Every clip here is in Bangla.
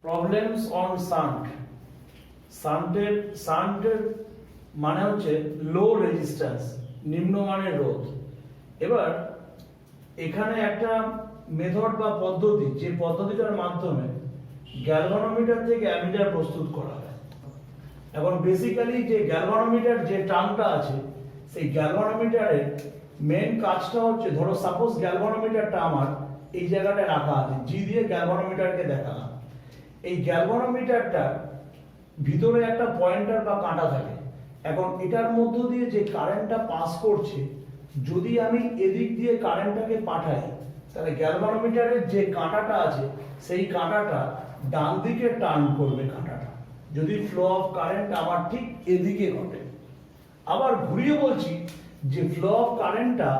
Problems on shunt. শান্টের মানে হচ্ছে লো রেজিস্ট্যান্স, নিম্নমানের রোধ। এবার এখানে একটা মেথড বা পদ্ধতি, যে পদ্ধতিটার মাধ্যমে গ্যালভানোমিটার থেকে অ্যামিটার প্রস্তুত করা হয়। এখন বেসিক্যালি যে গ্যালভানোমিটার যে টার্মটা আছে, সেই গ্যালভানোমিটারের মেন কাজটা হচ্ছে, ধরো সাপোজ গ্যালভানোমিটারটা আমার এই জায়গাটায় রাখা আছে, জি দিয়ে গ্যালভানোমিটারকে দেখালাম। এই গ্যালভানোমিটারটা ভিতরে একটা পয়েন্টার বা কাঁটা থাকে। এখন এটার মধ্য দিয়ে যে কারেন্টটা পাস করছে, যদি আমি এদিক দিয়ে কারেন্টটাকে পাঠাই, তাহলে গ্যালভানোমিটারের যে কাঁটাটা আছে সেই কাঁটাটা ডান দিকে টার্ন করবে কাঁটাটা, যদি ফ্লো অফ কারেন্ট আমার ঠিক এদিকে ঘটে। আবার ঘুরিয়ে বলছি যে ফ্লো অফ কারেন্টটা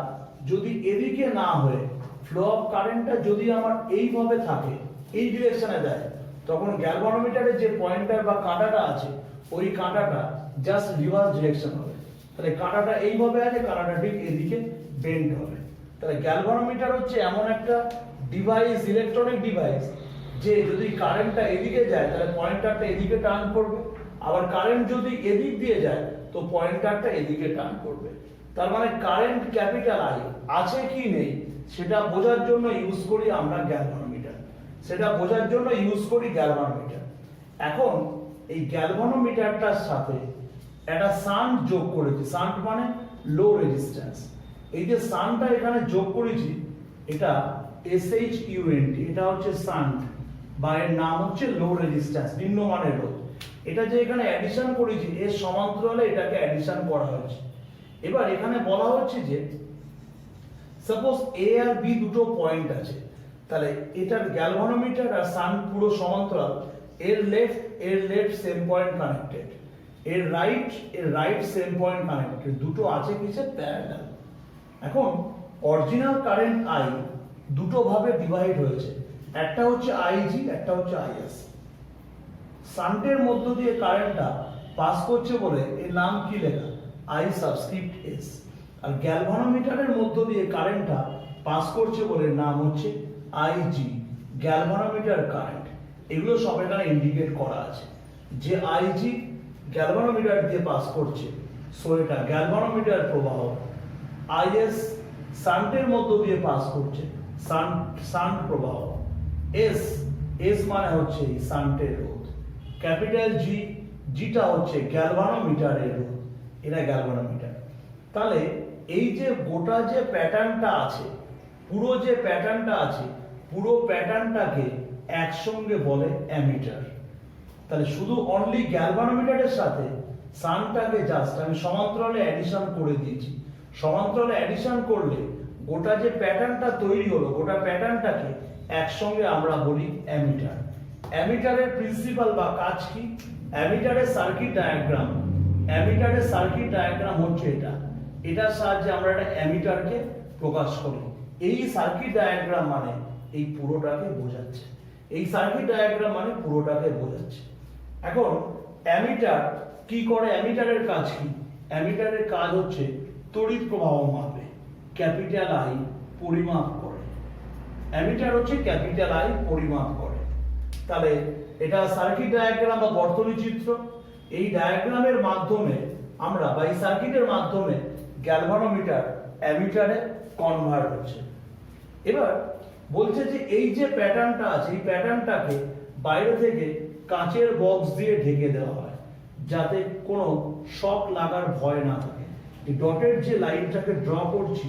যদি এদিকে না হয়ে, ফ্লো অফ কারেন্টটা যদি আমার এইভাবে থাকে, এই ডিরেকশনে দেয়, তখন গ্যালভানোমিটারের যে পয়েন্টার বা কাঁটাটা আছে, ওই কাঁটাটা জাস্ট রিভার্স ডিরেকশন হবে। তাহলে কাঁটাটা এইভাবে আছে, কাঁটাটা ঠিক এদিকে বেন্ড হবে। তাহলে গ্যালভানোমিটার হচ্ছে এমন একটা ডিভাইস, ইলেকট্রনিক ডিভাইস, যে যদি কারেন্টটা এদিকে যায় তাহলে পয়েন্টারটা এদিকে টার্ন করবে, আবার কারেন্ট যদি এদিক দিয়ে যায় তো পয়েন্টারটা এদিকে টার্ন করবে। তার মানে কারেন্ট ক্যাপিটাল আই আছে কি নেই সেটা বোঝার জন্য ইউজ করি আমরা গ্যালভানোমিটার, সেটা বোঝার জন্য ইউজ করি গ্যালভানোমিটার। এখন এই গ্যালভানোমিটারটার সাথে একটা শান্ট যোগ করেছি। শান্ট মানে লো রেজিস্ট্যান্স। এই যে শান্টটা এখানে যোগ করেছি, এটা SHUNT, এটা হচ্ছে শান্ট, বা এর নাম হচ্ছে লো রেজিস্ট্যান্স, নিম্নমানের রোধ। এটা যে এখানে অ্যাডিশন করেছি, এর সমান্তরালে এটাকে অ্যাডিশন করা হয়েছে। এবার এখানে বলা হচ্ছে যে সাপোজ A আর B দুটো পয়েন্ট আছে, তাহলে এটার গ্যালভানোমিটার আর শান্ট পুরো সমান্তরাল। এর লেফট সেম পয়েন্ট কানেক্টেড, এর রাইট সেম পয়েন্ট কানেক্টেড, দুটো আছে কিসে প্যারালাল। এখন অরিজিনাল কারেন্ট I দুটো ভাবে ডিভাইড হয়েছে, একটা হচ্ছে IG, একটা হচ্ছে IS। শান্টের মধ্য দিয়ে কারেন্টটা পাস করছে বলে এর নাম কি লেখা, I সাবস্ক্রিপ্ট S। আর গ্যালভানোমিটারের মধ্য দিয়ে কারেন্টটা পাস করছে বলে নাম হচ্ছে IG, গ্যালভানোমিটার কারেন্ট। এগুলো সব এখানে ইন্ডিকেট করা আছে যে IG গ্যালভানোমিটার দিয়ে পাস করছে, সো এটা গ্যালভানোমিটার প্রবাহ। IS শান্টের মধ্য দিয়ে পাস করছে, শান্ট প্রবাহ। S মানে হচ্ছে শান্টের রোধ। ক্যাপিটাল Gটা হচ্ছে গ্যালভানোমিটারের রোধ, এটা গ্যালভানোমিটার। তাহলে এই যে গোটা যে প্যাটার্নটা আছে, পুরো যে প্যাটার্নটা আছে, পুরো প্যাটার্নটাকে একসঙ্গে বলে অ্যামিটার। তাহলে শুধু অনলি গ্যালভানোমিটারের সাথে শান্টটাকে জাস্ট আমি সমান্তরালে অ্যাডিশন করে দিয়েছি। সমান্তরালে অ্যাডিশন করলে গোটা যে প্যাটার্নটা তৈরি হলো, গোটা প্যাটার্নটাকে একসঙ্গে আমরা বলি অ্যামিটার। অ্যামিটারের প্রিন্সিপাল বা কাজ কি? অ্যামিটারের সার্কিট ডায়াগ্রাম হচ্ছে এটা। এটার সাহায্যে আমরা একটা অ্যামিটারকে প্রকাশ করি। এই সার্কিট ডায়াগ্রাম মানে এই পুরোটাকে বোঝাচ্ছে, এই সার্কিট ডায়াগ্রাম মানে পুরোটাকে বোঝাচ্ছে। এখন অ্যামিটার কি করে? অ্যামিটারের কাজ কি? অ্যামিটারের কাজ হচ্ছে তড়িৎ প্রবাহ মাপে, ক্যাপিটাল I পরিমাপ করে। অ্যামিটার হচ্ছে ক্যাপিটাল I পরিমাপ করে। তাহলে এটা সার্কিট ডায়াগ্রাম বা বর্তনী চিত্র। এই ডায়াগ্রামের মাধ্যমে আমরা বা এই সার্কিটের মাধ্যমে গ্যালভানোমিটার অ্যামিটারে কনভার্ট হচ্ছে। এবার বলছে যে এই যে প্যাটার্নটা আছে, এই প্যাটার্নটাকে বাইরে থেকে কাঁচের বক্স দিয়ে ঢেকে দেওয়া হয়, যাতে কোনো শক লাগার ভয় না থাকে। এই ডটেড যে লাইনটাকে ড্র করছি,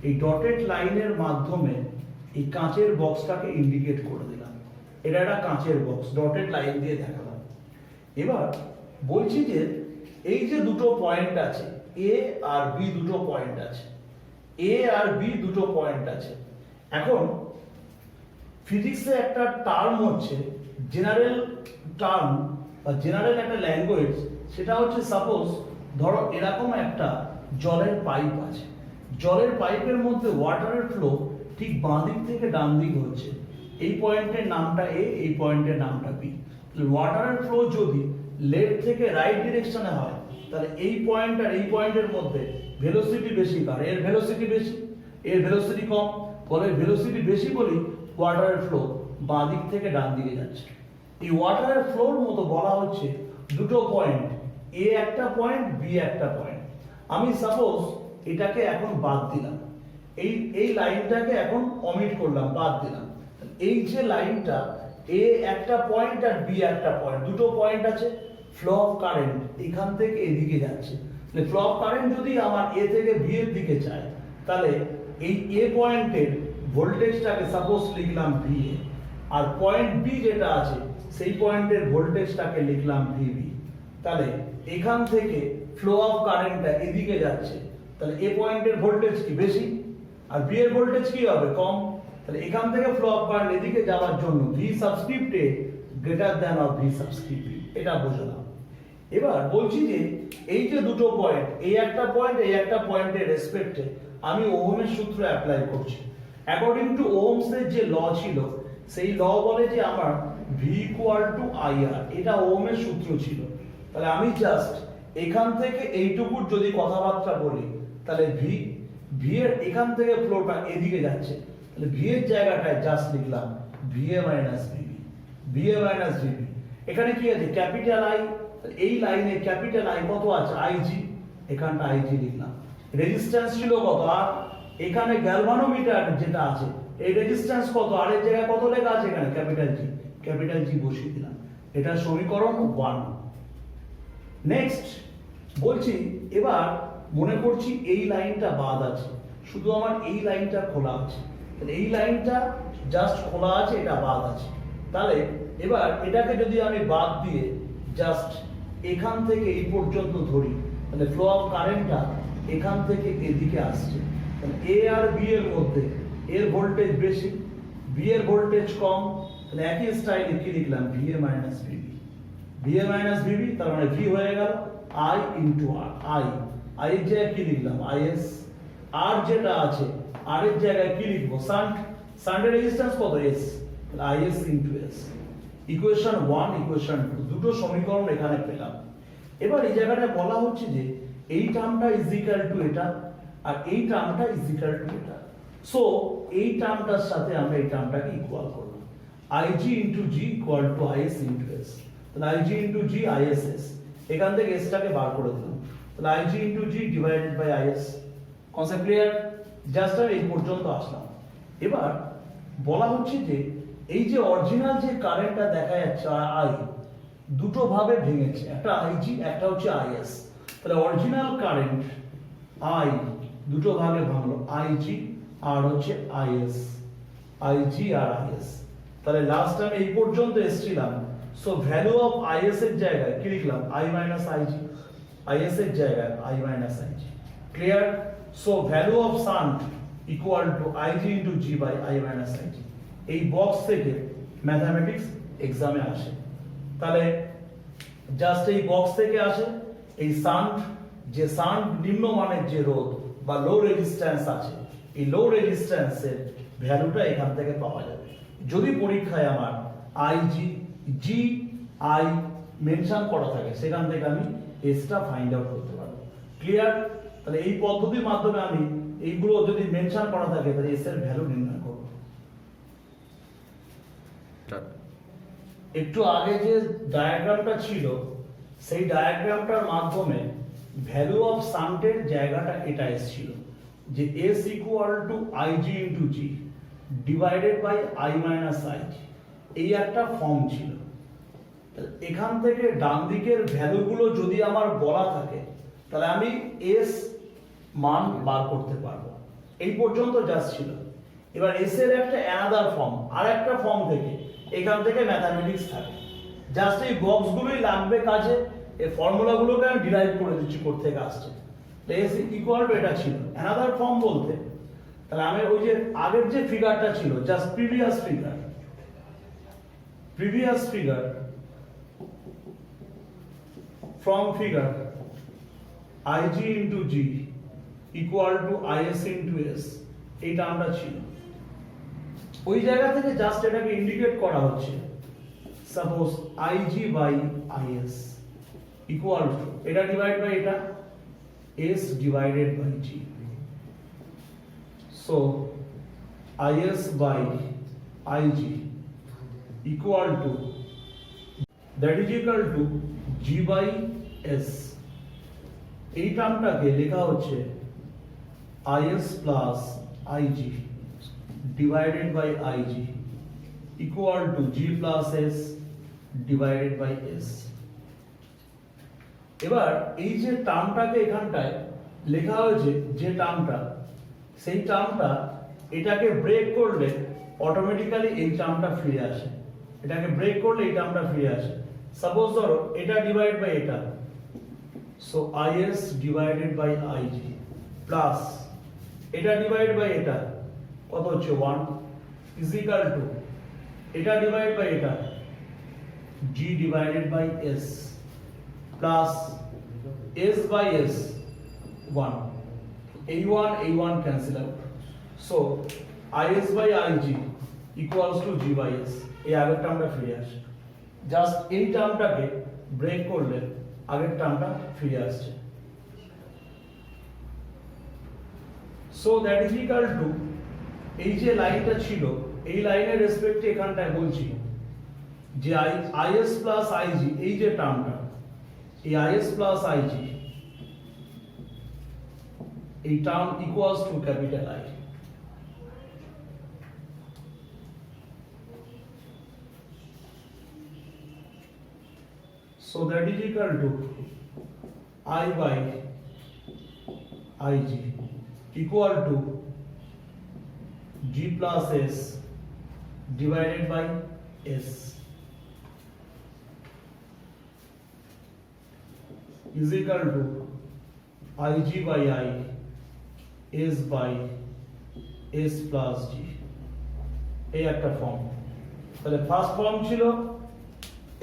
এই ডটেড লাইনের মাধ্যমে এই কাঁচের বক্সটাকে ইন্ডিকেট করে দিলাম। এটা একটা কাঁচের বক্স, ডটেড লাইন দিয়ে দেখালাম। এবার বলছি যে এই যে দুটো পয়েন্ট আছে, A আর B দুটো পয়েন্ট আছে, A আর B দুটো পয়েন্ট আছে। এখন ফিজিক্সে একটা টার্ম হচ্ছে জেনারেল টার্ম বা জেনারেল একটা ল্যাঙ্গুয়েজ, সেটা হচ্ছে সাপোজ ধরো এরকম একটা জলের পাইপ আছে, জলের পাইপের মধ্যে ওয়াটারের ফ্লো ঠিক বাঁ দিক থেকে ডান দিক হচ্ছে। এই পয়েন্টের নামটা A, এই পয়েন্টের নামটা B। ওয়াটারের ফ্লো যদি লেফট থেকে রাইট ডিরেকশনে হয়, তাহলে এই পয়েন্ট আর এই পয়েন্টের মধ্যে ভেলোসিটি বেশি, কার এর ভেলোসিটি বেশি, এর ভেলোসিটি কম, বলে ভেলোসিটি বেশি বলি ওয়াটারের ফ্লো বাঁ দিক থেকে ডান দিকে যাচ্ছে। এই ওয়াটারের ফ্লোর মতো বলা হচ্ছে দুটো পয়েন্ট, এ একটা পয়েন্ট, বি একটা পয়েন্ট। আমি সাপোজ এটাকে এখন বাদ দিলাম, এই লাইনটাকে এখন অমিট করলাম, বাদ দিলাম। এই যে লাইনটা, এ একটা পয়েন্ট আর বি একটা পয়েন্ট, দুটো পয়েন্ট আছে। ফ্লো অফ কারেন্ট এখান থেকে এদিকে যাচ্ছে। ফ্লো অফ কারেন্ট যদি আমার এ থেকে বি এর দিকে যায়, তাহলে এই এ পয়েন্টের ভোল্টেজটাকে সাপোজ লিখলাম ভি এ, আর পয়েন্ট বি যেটা আছে সেই পয়েন্টের ভোল্টেজটাকে লিখলাম ভিবি। তাহলে এখান থেকে ফ্লো অফ কারেন্টটা এদিকে যাচ্ছে, তাহলে এ পয়েন্টের ভোল্টেজ কি বেশি আর বি এর ভোল্টেজ কি হবে কম। তাহলে এখান থেকে ফ্লো অফ কারেন্ট এদিকে যাওয়ার জন্য V subscript A greater than or V subscript B, এটা বোঝালাম। এবার বলছি যে এই যে দুটো পয়েন্ট, এই একটা পয়েন্ট, এই একটা পয়েন্টের রেসপেক্টে আমি ওহমের সূত্র অ্যাপ্লাই করছি। অ্যাকর্ডিং টু ওহমস এর যে ল ছিল, সেই ল বলে যে আমার ভি ইকুয়াল টু আইআর, এটা ওহমের সূত্র ছিল। তাহলে আমি জাস্ট এখান থেকে এইটুকুর যদি কথাবার্তা বলি, তাহলে ভি এর এখান থেকে ফ্লোটা এদিকে যাচ্ছে, তাহলে ভি এর জায়গাটায় জাস্ট লিখলাম V A minus VB, V A minus VB. এখানে কি আছে ক্যাপিটাল আই, এই লাইনে ক্যাপিটাল আই কত আছে আইজি, এখানটা আইজি লিখলাম। রেজিস্ট্যান্স ছিল কত আর, এখানে গ্যালভানোমিটার যেটা আছে এই রেজিস্ট্যান্স কত, আর এর জায়গায় কত লেখা আছে এখানে ক্যাপিটাল জি বসিয়ে দিলাম। এটা সমীকরণ 1। নেক্সট বলছি এবার মনে করছি এই লাইনটা বাদ আছে, শুধু আমার এই লাইনটা খোলা আছে। তাহলে এই লাইনটা জাস্ট খোলা আছে, এটা বাদ আছে। তাহলে এবার এটাকে যদি আমি বাদ দিয়ে জাস্ট এখান থেকে এই পর্যন্ত ধরি, তাহলে ফ্লো অফ কারেন্টটা এখান থেকে এদিকে আসছে। তাহলে এ আর বি এর মধ্যে এর ভোল্টেজ বেশি, বি এর ভোল্টেজ কম। তাহলে একই স্টাইলে কি লিখলাম V A minus VB, V A minus VB, তার মানে ভি হয়ে গেল আই ইন্টু আর। আই এর জায়গায় কি লিখলাম আইএস, আর যেটা আছে আর এর জায়গায় কি লিখবো শান্টের রেজিস্ট্যান্স কত এস, তাহলে is into S. Equation 1 equation 2 দুটো সমীকরণ এখানে পেলাম। এবার এই জায়গাটা বলা হচ্ছে যে এই টার্মটা ইজ ইকুয়াল টু এটা আর এই টার্মটা ইজ ইকুয়াল টু এটা। সো এই টার্মটার সাথে আমরা এই টার্মটাকে ইকুয়াল করব। IG into G equal to IS into S। তাহলে IG ইনটু G ISS, এখান থেকে S টাকে বার করে দিলাম। তাহলে IG into G divided by IS। Concept clear? Just আমি এই পর্যন্ত আসলাম। এবার বলা হচ্ছে যে এই যে অরিজিনাল যে কারেন্টটা দেখা যাচ্ছে I, দুটো ভাবে ভেঙেছে, একটা IG একটা হচ্ছে IS। তাহলে অরিজিনাল কারেন্ট I দুটো ভাগে ভাঙলো, IG আর হচ্ছে IS, IG আর IS। তাহলে লাস্ট আমি এই পর্যন্ত এসেছিলাম। সো ভ্যালু অফ IS এর জায়গায় কি লিখলাম I মাইনাস IG, IS এর জায়গায় I minus IG। Clear? So value of shunt equal to IG into G by I minus IG। এই বক্স থেকে ম্যাথমেটিক্স এক্সামে আসে। তাহলে জাস্ট এই বক্স থেকে আসে এই শান্ট, যে শান্ট নিম্নমানের যে রোধ বা লো রেজিস্ট্যান্স আছে, এই লো রেজিস্ট্যান্সের ভ্যালুটা এখান থেকে পাওয়া যাবে। যদি পরীক্ষায় আমার জি আই মেনশন করা থাকে, সেখান থেকে আমি এসটা ফাইন্ড আউট করতে পারবো। ক্লিয়ার? তাহলে এই পদ্ধতির মাধ্যমে আমি এইগুলো যদি মেনশন করা থাকে তাহলে এস এর ভ্যালু নির্ণয় করব। একটু আগে যে ডায়াগ্রামটা ছিল সেই ডায়াগ্রামটার মাধ্যমে ভ্যালু অফ শান্টের জায়গাটা এটা এসেছিল যে S equal to IG into G divided by I minus IG, এই একটা ফর্ম ছিল। এখান থেকে ডান দিকের ভ্যালুগুলো যদি আমার বলা থাকে তাহলে আমি এস মান বার করতে পারবো। এই পর্যন্ত জাস্ট ছিল। এবার এস এর একটা অ্যানাদার ফর্ম, আর একটা ফর্ম থেকে এখান থেকে ম্যাথমেটিক্স থাকে। জাস্ট এই বক্সগুলোই লাগবে কাজে, এই ফর্মুলাগুলোকে আমি ডিরাইভ করে দিচ্ছি কোথা থেকে আসছে। এস ইকুয়াল টু এটা ছিল অ্যানাদার ফর্ম বলতে। তাহলে আমি ওই যে আগের যে ফিগারটা ছিল just previous figure from figure IG into G equal to IS into S, এই টার্মটা ছিল। ওই জায়গা থেকে জাস্ট এটাকে ইন্ডিকেট করা হচ্ছে, suppose IG by IS equal to এটা ডিভাইড বাই এটা S divided by G, so IS by IG equal to that is equal to G by S. এই টার্মটাকে লেখা হচ্ছে IS plus IG divided by IG equal to G plus S divided by S. এবার এই যে টার্মটাকে এখানটায় লেখা হয়েছে, যে টার্মটা, সেই টার্মটা এটাকে ব্রেক করলে অটোমেটিক্যালি এই টার্মটা ফিরে আসে। এটাকে ব্রেক করলে এই টার্মটা ফিরে আসে। সাপোজ ধরো এটা ডিভাইড বাই এটা, so IS divided by IG plus এটা ডিভাইড বাই এটা কত হচ্ছে 1 ইজ ইকুয়াল টু এটা ডিভাইড বাই এটা G divided by S plus S by S 1, এই 1 cancel out, so IS by IG equals to G by S. এই আগের টার্মটা ফিরে আসে, জাস্ট এই টার্মটাকে ব্রেক করলে আগের টার্মটা ফিরে আসছে। So that is equal two এই যে লাইনটা ছিল, এই লাইনের রেসপেক্টে এখানটায় বলছি যে আইএস প্লাস আইজি, এই যে টার্মটা, এই আইএস প্লাস আইজি, এই term equals to capital I. So that is equal to I by Ig equal to G plus S divided by S is equal to Ig by I S by S plus G। এই একটা ফর্ম। তাহলে ফার্স্ট ফর্ম ছিল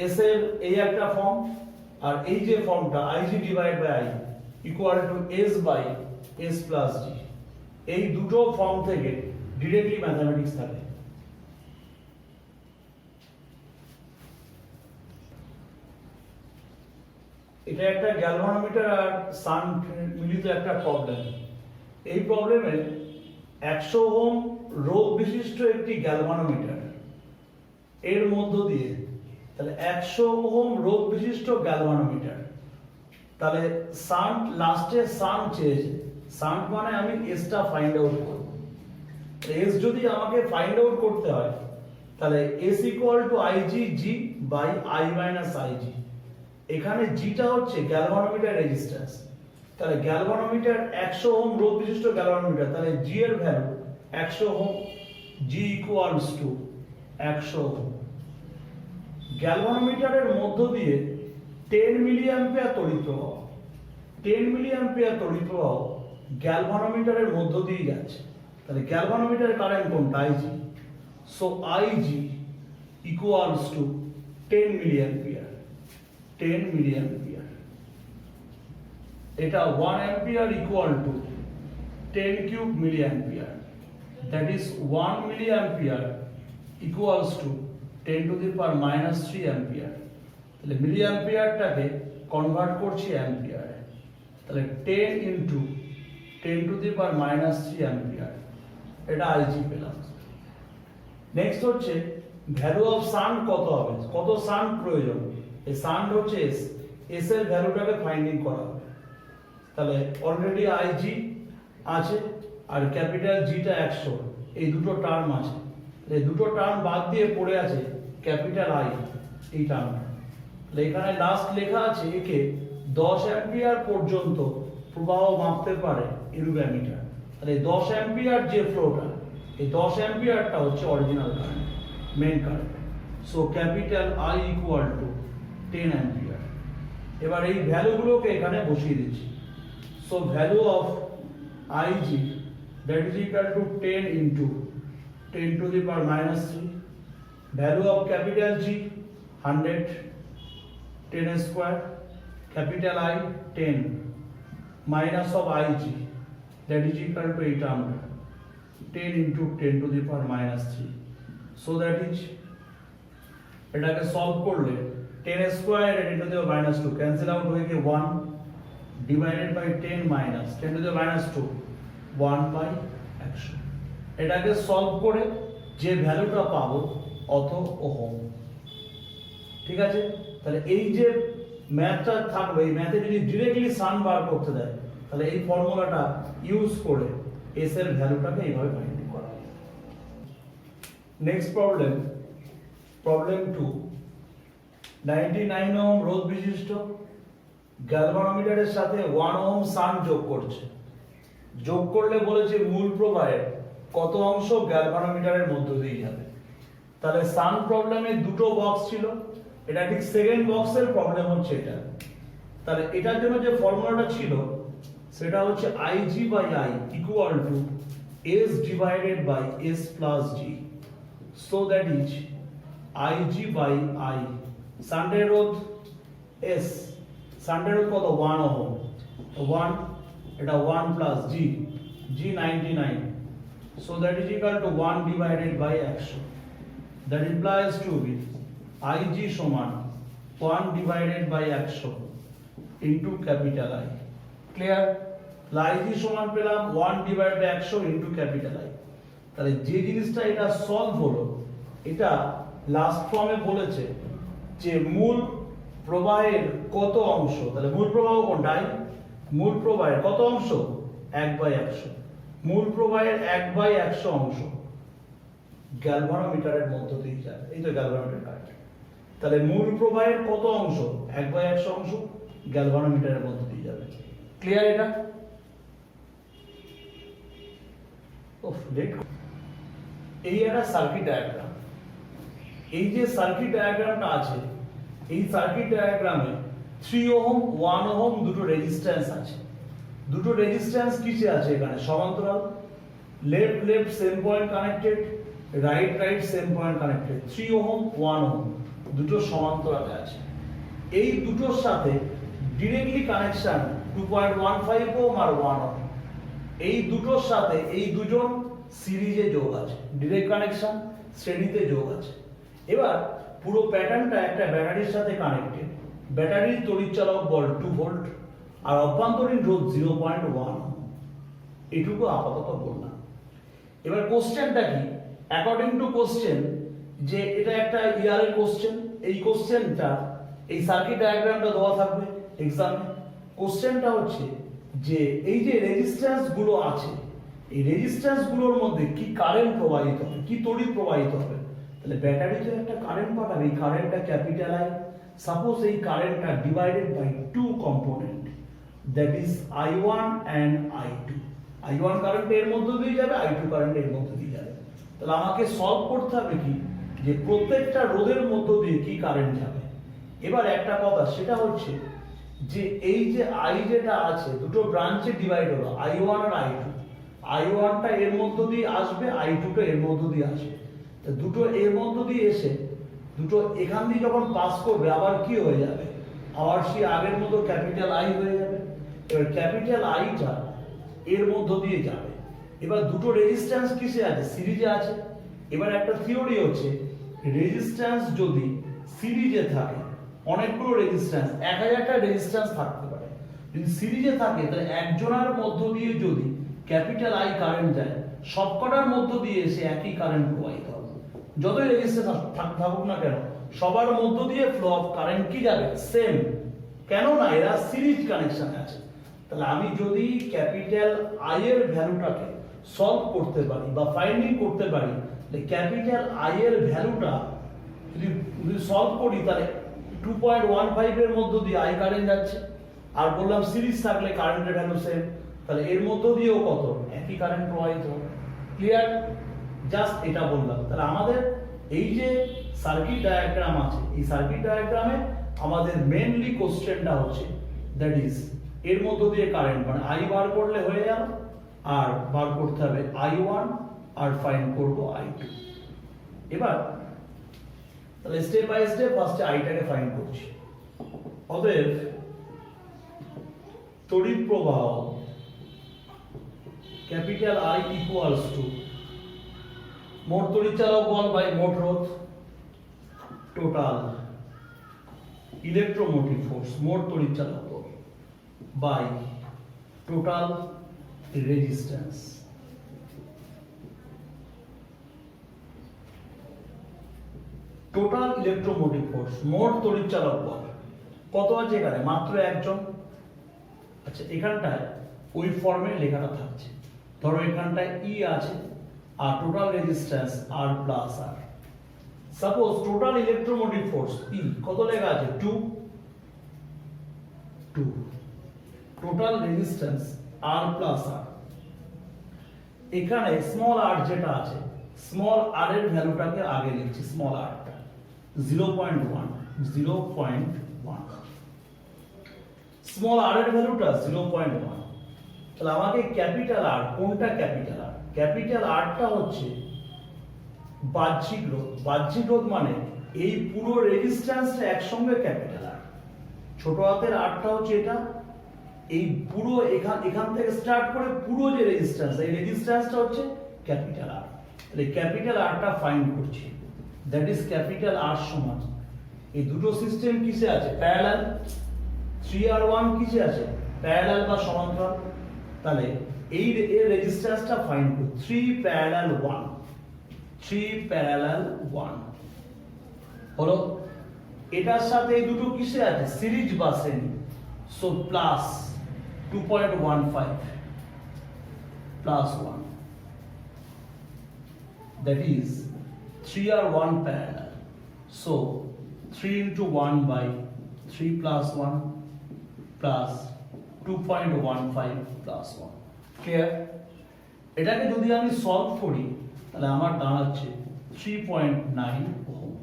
এস এর এই একটা ফর্ম, আর এই যে ফর্মটা I G divide by I equal to S by S plus G, এই দুটো ফর্ম থেকে ডিরেক্টলি ম্যাথমেটিক্স থাকে। এটা একটা গ্যালভানোমিটার আর সান মিলিত একটা প্রবলেম। এই প্রবলেমে 100 ওহম রোধ বিশিষ্ট একটি গ্যালভানোমিটার এর মধ্য দিয়ে, তাহলে 100 ওহম রোধ বিশিষ্ট গ্যালভানোমিটার, তাহলে শান্ট লাস্টে শান্ট চেয়েছে। শান্ট মানে আমি এসটা ফাইন্ড আউট করব। এস যদি আমাকে ফাইন্ড আউট করতে হয়, তাহলে S equal to I G G by I minus I G. এখানে জিটা হচ্ছে গ্যালভানোমিটার রেজিস্ট্যান্স, তাহলে গ্যালভানোমিটার 100 ওহম রোধ বিশিষ্ট গ্যালভানোমিটার, তাহলে জি এর value 100 ohm, G equals to 100 ohm. গ্যালভানোমিটারের মধ্য দিয়ে 10 মিলি অ্যাম্পিয়ার তড়িৎ প্রবাহ, 10 মিলি অ্যাম্পিয়ার তড়িৎ প্রবাহ গ্যালভানোমিটারের মধ্য দিয়ে যাচ্ছে। তাহলে গ্যালভানোমিটারের কারেন্ট কোনটা? IG. So IG equals to 10 milli ampere, 10 milli ampere. এটা 1 ampere equal to 10 cube milli ampere, that is 1 milli ampere equals to 10 to the power minus 3 ampere. তাহলে মিলি অ্যাম্পিয়ারটাকে কনভার্ট করছি অ্যাম্পিয়ারে, তাহলে 10 into 10 to the power minus 3 ampere, এটা আইজি পেলাম। নেক্সট হচ্ছে ভ্যালু অফ শান্ট কত হবে, কত শান্ট প্রয়োজন। এই শান্ট হচ্ছে এস, এস এর ভ্যালুটাকে ফাইন্ডিং করা হবে। তাহলে অলরেডি আইজি আছে আর ক্যাপিটাল জিটা 100, এই দুটো টার্ম আছে। এই দুটো টার্ম বাদ দিয়ে পড়ে আছে ক্যাপিটাল আই, এই টার্মটা। তাহলে এখানে লাস্ট লেখা আছে একে 10 অ্যাম্পিয়ার পর্যন্ত প্রবাহ মাপতে পারে এরূপ অ্যামিটার। তাহলে 10 অ্যাম্পিয়ার যে ফ্লোটা, এই 10 অ্যাম্পিয়ারটা হচ্ছে original current, main current. So capital I equal to 10 ampere. এবার এই ভ্যালুগুলোকে এখানে বসিয়ে দিচ্ছি। So value of IG that is equal to 10 into 10 to the power minus 3, value of capital G 100, 10 square, capital I 10, minus of IG that is equal to 800, 10 into 10 to the power minus 3, so that is এটাকে সলভ করলে 10 square and 10 to the power minus 2 cancel out হয়ে গিয়ে 1 divided by 10 minus 10 to the minus 2, 1 by 100। এটাকে সলভ করে যে ভ্যালুটা পাবো অত ওহম। ঠিক আছে। তাহলে এই যে ম্যাথটা থাকবে, এই ম্যাথে যদি ডিরেক্টলি সান বার করতে দেয়, তাহলে এই ফর্মুলাটা ইউজ করে এস এর ভ্যালুটাকে এইভাবে ফাইন্ড করা হবে। নেক্সট প্রবলেম, প্রবলেম 2, 99 ওহম রোধ বিশিষ্ট গ্যালভানোমিটারের সাথে 1 ওহম সান যোগ করছে। যোগ করলে বলেছে মূল প্রবাহের কত অংশ গ্যালভানোমিটারের মধ্য দিয়ে যাবে। তাহলে সান প্রবলেমে দুটো বক্স ছিল, এটা ঠিক সেকেন্ড বক্সের প্রবলেম হচ্ছে এটা। তাহলে এটার জন্য যে ফর্মুলাটা ছিল সেটা হচ্ছে Ig by I equal to S divided by S plus G. So that is Ig by I, Sunday রোধ S, সানডে রোধ কত 1 ওহম, 1, এটা 1 plus G, G 99, so that is equal to 1 divided by 100. That implies to be Ig সমান 1 divided by 100 into capital I. Clear? Ig সমান পেলাম 1 divided by 100 into capital I. তাহলে যে জিনিসটা এটা সলভ হলো, এটা লাস্ট ফর্মে বলেছে যে মূল প্রবাহের কত অংশ, তাহলে মূল প্রবাহ কোনটা? মূল প্রবাহের কত অংশ? 1/100। মূল প্রবাহের 1/100 অংশ গ্যালভানোমিটারের মধ্য দিয়ে যাবে। এই তো গ্যালভানোমিটার কারেন্ট। তাহলে মূল প্রবাহের কত অংশ? 1/100 অংশ গ্যালভানোমিটারের মধ্য দিয়ে যাবে। ক্লিয়ার এটা? এই একটা সার্কিট ডায়াগ্রাম। এই যে সার্কিট ডায়াগ্রামটা আছে, এই সার্কিট ডায়াগ্রামে 3 ওহম 1 ওহম দুটো রেজিস্ট্যান্স আছে। দুটো রেজিস্ট্যান্স কিসে আছে? এখানে সমান্তরাল, left left same point connected, right right same point connected. 3 ohm 1 ohm দুটো সমান্তরালে আছে। এই দুটোর সাথে ডিরেক্টলি কানেকশন 2.15 ওহম আর 1 ওহম। এই দুটোর সাথে এই দুজন সিরিজে যোগ আছে, ডিরেক্ট কানেকশন, শ্রেণীতে যোগ আছে। এবার পুরো প্যাটার্নটা একটা ব্যাটারির সাথে কানেক্টেড। ব্যাটারির তড়িৎচালক বল 2 ভোল্ট আর অভ্যন্তরীণ রোধ 0.1। এটুকু আপাতত বললাম। এবার কোশ্চেনটা কি? অ্যাকর্ডিং টু কোশ্চেন, যে এটা একটা ইয়ারের কোশ্চেন, এই কোশ্চেনটা এই সার্কিট ডায়াগ্রামটা দেওয়া থাকবে এক্সামে। কোশ্চেনটা হচ্ছে যে এই যে রেজিস্ট্যান্স গুলো আছে, এই রেজিস্ট্যান্স গুলোর মধ্যে কি কারেন্ট প্রবাহিত হবে, কি তড়িৎ প্রবাহিত হবে। তাহলে ব্যাটারিতে একটা কারেন্ট পাঠাবে, এই কারেন্টটা ক্যাপিটাল আই। সাপোজ এই কারেন্টটা divided by 2 component, that is I1 and I2। I1 current এর মধ্য দিয়ে যাবে, I2 কারেন্ট এর মধ্য দিয়ে যাবে। তাহলে আমাকে সলভ করতে হবে কি, যে প্রত্যেকটা রোধের মধ্য দিয়ে কি কারেন্ট যাবে। এবার একটা কথা, সেটা হচ্ছে যে এই যে I যেটা আছে, দুটো ব্রাঞ্চে ডিভাইড হলো, I1 আর I2। I1টা এর মধ্য দিয়ে আসবে, I2টা এর মধ্য দিয়ে আসবে। তো দুটো এর মধ্য দিয়ে এসে দুটো এখান দিয়ে যখন পাস করবে, আবার কি হয়ে যাবে, আবার সেই আগের মতো ক্যাপিটাল I হয়ে যাবে। এবার ক্যাপিটাল Iটা এর মধ্য দিয়ে যাবে। এবার দুটো রেজিস্ট্যান্স কিসে আছে? সিরিজে আছে। এবার একটা থিওরি হচ্ছে, রেজিস্ট্যান্স যদি সিরিজে থাকে, অনেকগুলো রেজিস্ট্যান্স, 1000টা রেজিস্ট্যান্স থাকতে পারে। যদি সিরিজে থাকে, তাহলে একজনের মধ্য দিয়ে যদি ক্যাপিটাল I কারেন্ট যায়, সবকটার মধ্য দিয়ে এসে একই কারেন্ট প্রবাহিত হবে। যতই রেজিস্ট্যান্স থাকুক না কেন, সবার মধ্য দিয়ে ফ্লো অফ কারেন্ট কি যাবে? সেম। কেন না? এরা সিরিজ কানেকশনে আছে। তাহলে আমি যদি ক্যাপিটাল I এর ভ্যালুটাকে সলভ করতে পারি বা ফাইন্ডিং করতে পারি, তাহলে ক্যাপিটাল I এর ভ্যালুটা যদি সলভ করি, তাহলে 2.15 এর মধ্য দিয়ে I কারেন্ট যাচ্ছে। আর বললাম সিরিজ থাকলে কারেন্টের ভ্যালু সেম, তাহলে এর মধ্য দিয়েও কত? একই কারেন্ট প্রবাহিত হবে। ক্লিয়ার? জাস্ট এটা বললাম। তাহলে আমাদের এই যে সার্কিট ডায়াগ্রাম আছে, এই সার্কিট ডায়াগ্রামে আমাদের মেইনলি কোশ্চেনটা হচ্ছে, দ্যাট ইজ এর মধ্য দিয়ে কারেন্ট, মানে I বার করলে হয়ে যাবে, আর বার করতে হবে I1 আর ফাইন্ড করব I2। এবার তাহলে স্টেপ বাই স্টেপ ফার্স্টে আইটাকে ফাইন্ড করছি। অতএব তড়িৎ প্রবাহ ক্যাপিটাল I ইকুয়ালস টু মোট তড়িৎচালক বল বাই মোট রোধ, টোটাল ইলেকট্রোমোটিভ ফোর্স, মোট তড়িৎচালক বল by total resistance. Total electromotive force, মোট তড়িৎচালক বল কত আছে এখানে? মাত্র একজন। আচ্ছা, এখানটায় ওই ফর্মে লেখাটা থাকছে। ধরো এখানটায় ই আছে আর টোটাল রেজিস্ট্যান্স আর প্লাস আর। সাপোজ টোটাল ইলেকট্রোমোটিভ ফোর্স ই কত লেখা আছে? 2। টোটাল রেজিস্ট্যান্স আর প্লাস আর। এখানে স্মল আর যেটা আছে, স্মল আর এর ভ্যালুটাকে আগে লিখছি, স্মল আরটা 0.1। স্মল আর এর ভ্যালুটা 0.1। তাহলে আমাকে ক্যাপিটাল আর, কোনটা ক্যাপিটাল আর? ক্যাপিটাল আরটা হচ্ছে বাহ্যিক রোধ। বাহ্যিক রোধ মানে এই পুরো রেজিস্ট্যান্সটা একসঙ্গে ক্যাপিটাল আর। ছোট হাতের আরটা হচ্ছে এটা, এই পুরো এখান থেকে স্টার্ট করে পুরো যে রেজিস্ট্যান্স, এই রেজিস্ট্যান্সটা হচ্ছে ক্যাপিটাল আর। তাহলে ক্যাপিটাল আরটা ফাইন্ড করছি, দ্যাট ইজ ক্যাপিটাল আর সমান এই দুটো সিস্টেম কিসে আছে? প্যারালাল। 3R1 কিসে আছে? প্যারালাল বা সমান্তরাল। তাহলে এই এর রেজিস্ট্যান্সটা ফাইন্ড করি, 3 প্যারালাল 1 হলো। এটার সাথে এই দুটো কিসে আছে? সিরিজ বা শ্রেণী। So plus 2.15 plus 1, that is 3R1 parallel. So 3 into 1 by 3 plus 1 plus 2.15 plus 1. Clear? এটাকে যদি আমি সলভ করি তাহলে আমার দাঁড়াচ্ছে 3.9 ওহম।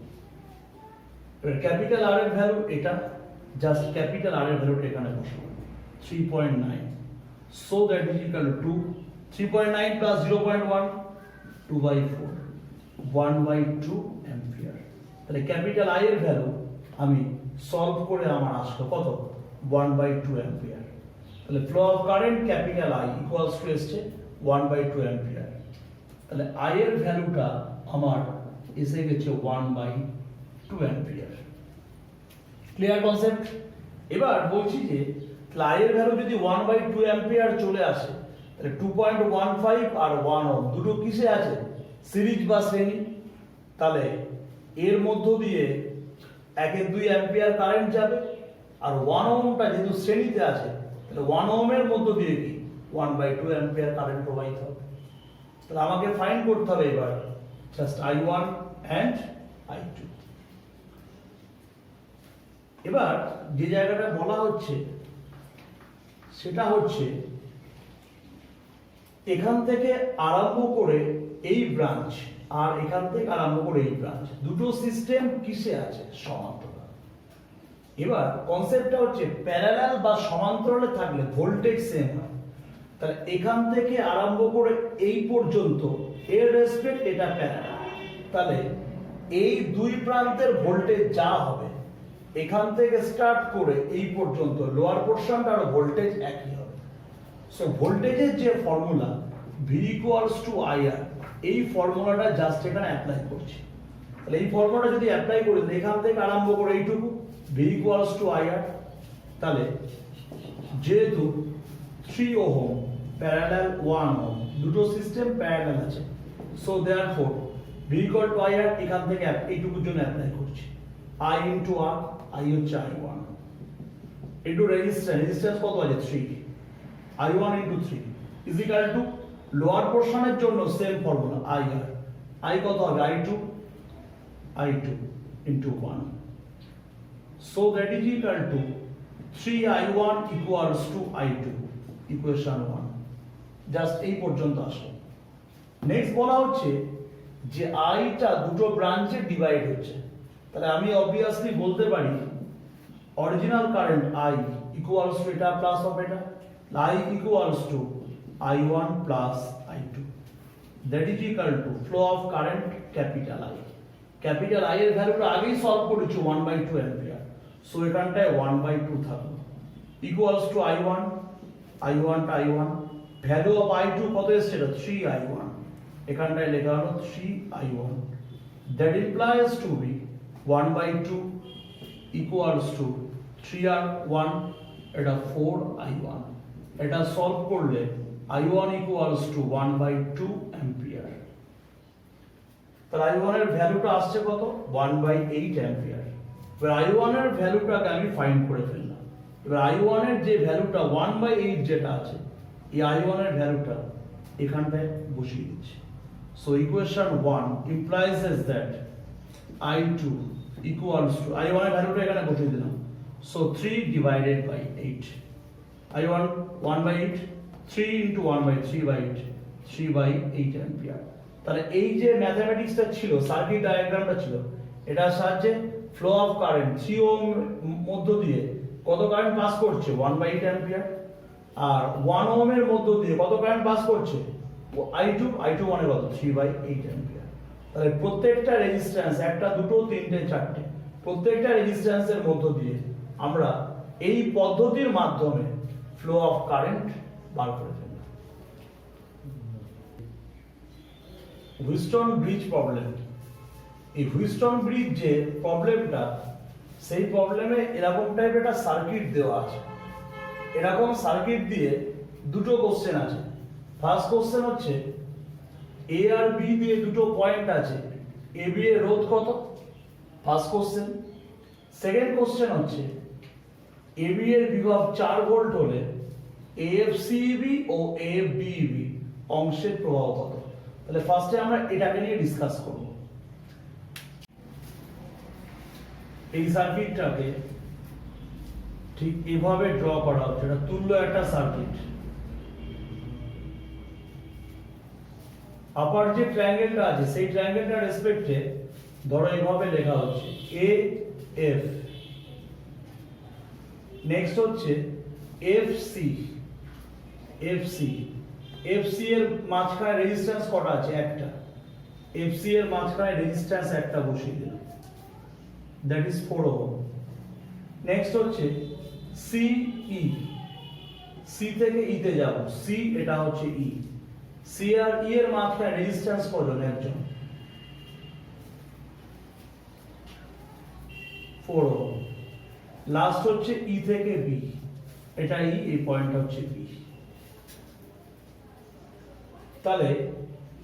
ক্যাপিটাল আর এর ভ্যালু এটা, জাস্ট ক্যাপিটাল আর এর ভ্যালুটা এখানে বসাবো 3.9, so that is equal to 3.9 plus 0.1, 2/4, 1/2 ampere. তাহলে ক্যাপিটাল আই এর ভ্যালু আমি সলভ করে আমার আসলো কত? 1/2 ampere. তাহলে flow of current capital I equals to এসছে 1/2 ampere. তাহলে আই এর ভ্যালুটা আমার এসে গেছে 1/2 ampere. Clear concept? এবার বলছি যে আই এর ভ্যালু যদি 1/2 অ্যাম্পিয়ার চলে আসে তাহলে 2.15 আর 1 ওহম দুটো কিসে আছে? সিরিজ বা শ্রেণী। তাহলে এর মধ্য দিয়ে 1-2 অ্যাম্পিয়ার কারেন্ট যাবে, আর 1 ওহমটা যেহেতু শ্রেণীতে আছে তাহলে 1 ওহমের মধ্য দিয়ে কি 1/2 অ্যাম্পিয়ার কারেন্ট প্রবাহিত হবে। তাহলে আমাকে ফাইন্ড করতে হবে এবার জাস্ট I1 and I2। এবার যে জায়গাটা বলা হচ্ছে সেটা হচ্ছে এখান থেকে আরম্ভ করে এই ব্রাঞ্চ আর এখান থেকে আরম্ভ করে এই ব্রাঞ্চ, দুটো সিস্টেম কিসে আছে? সমান্তরাল। এবার কনসেপ্টটা হচ্ছে প্যারালাল বা সমান্তরালে থাকলে ভোল্টেজ সেম হয়। তাহলে এখান থেকে আরম্ভ করে এই পর্যন্ত এর রেসপেক্ট এটা প্যারালাল। তাহলে এই দুই প্রান্তের ভোল্টেজ যা হবে এখান থেকে স্টার্ট করে এই পর্যন্ত লোয়ার পোরশনটা আর ভোল্টেজ একই হবে। সো ভোল্টেজের যে formula V equals to IR, এই ফর্মুলাটা জাস্ট এখানে অ্যাপ্লাই করছি। তাহলে এই ফর্মুলাটা যদি অ্যাপ্লাই করি এখান থেকে আরম্ভ করে এইটুকু V equals to IR, তাহলে যেহেতু 3 ওহম প্যারালাল 1 ওহম দুটো সিস্টেম প্যারালাল আছে, so therefore V equal to IR এখান থেকে এইটুকুর জন্য অ্যাপ্লাই করছি। I into R, I হচ্ছে I1 into রেজিস্ট্যান্স কত আছে? 3, I1 into 3 is equal to lower পোরশনের জন্য সেম ফর্মুলা IR, I কত হবে? I2 into 1, so that is equal to 3I1 equals to I2, equation 1। Just এই পর্যন্ত আসো। নেক্সট বলা হচ্ছে যে আইটা দুটো ব্রাঞ্চে ডিভাইড হচ্ছে, তাহলে আমি অবভিয়াসলি বলতে পারি original current I equals to এটা প্লাস অফ এটা, I equals to I1 plus I2, that is equal two flow of current capital I। Capital I এর ভ্যালুটা আগেই সলভ করেছি 1/2 অ্যাম্পিয়ার, সো এখানটায় 1/2 থাকলো ইকুয়ালস টু I1 টা I1, ভ্যালু অফ I2 কত এসেছে? এটা 3I1, এখানটায় লেখা হলো 3I1, that implies to be 1/2 equals to 3R1, এটা 4I1, এটা সলভ করলে I1 equals to 1/2 ampere। তাহলে I1 এর ভ্যালুটা আসছে কত 1/8 অ্যাম্পিয়ার। এবার I1 এর ভ্যালুটাকে আমি ফাইন্ড করে ফেললাম। এবার I1 এর যে ভ্যালুটা 1/8 যেটা আছে এই I1 এর ভ্যালুটা এখানটায় বসিয়ে দিচ্ছি। So equation 1 implies that I2 equals to I1 এর ভ্যালুটা এখানে বসিয়ে দিলাম। So 3 divided by 8. I1 1/8, 3 into 1/3/8, 3/8 ampere. তাহলে এই যে ম্যাথমেটিক্সটা ছিল, সার্কিট ডায়াগ্রামটা ছিল, এটার সাহায্যে ফ্লো অফ কারেন্ট 3 ওহম মধ্য দিয়ে কত কারেন্ট পাস করছে 1/8 অ্যাম্পিয়ার, আর 1 ওহমের মধ্য দিয়ে কত কারেন্ট পাস করছে I2 মানে কত 3/8 অ্যাম্পিয়ার। তাহলে প্রত্যেকটা রেজিস্ট্যান্স, একটা দুটো তিনটে চারটে, প্রত্যেকটা রেজিস্ট্যান্সের মধ্য দিয়ে আমরা এই পদ্ধতির মাধ্যমে ফ্লো অফ কারেন্ট বার করে ফেললাম। Wheatstone bridge problem. এই হুইস্টন ব্রিজ যে প্রবলেমটা, সেই প্রবলেমে এরকম টাইপের একটা সার্কিট দেওয়া আছে। এরকম সার্কিট দিয়ে দুটো কোশ্চেন আছে। ফার্স্ট কোশ্চেন হচ্ছে এ আর বি দিয়ে দুটো পয়েন্ট আছে, এ বি এর রোধ কত, ফার্স্ট কোশ্চেন। সেকেন্ড কোশ্চেন হচ্ছে এ বি এর বিভব 4 ভোল্ট হলে এএফসিবি ও এএফবিবি অংশের প্রবাহ কত। তাহলে ফার্স্টে আমরা এটাকে নিয়ে ডিসকাস করব। এই সার্কিটটাকে ঠিক এভাবে ড্র করা হচ্ছে, এটা তুল্য একটা সার্কিট। আপার যে ট্রায়াঙ্গেলটা আছে সেই ট্রায়াঙ্গেলটার রেসপেক্টে ধরো এইভাবে লেখা হচ্ছে এ এফ, নেক্সট হচ্ছে এফ সি, এফসি এর মাঝখানে রেজিস্ট্যান্স কটা আছে একটা, এফসি এর মাঝখানে রেজিস্ট্যান্স একটা বসিয়ে দিলাম, দ্যাট ইজ 4 ওহম। নেক্সট হচ্ছে সিই, সি থেকে ই তে যাব, সি এটা হচ্ছে ই, সি আর ই এর মাঝখানে রেজিস্ট্যান্স কজন, একজন, 4 ওহম। লাস্ট হচ্ছে ই থেকে বি, এটা ই, এই পয়েন্টটা হচ্ছে বি। তাহলে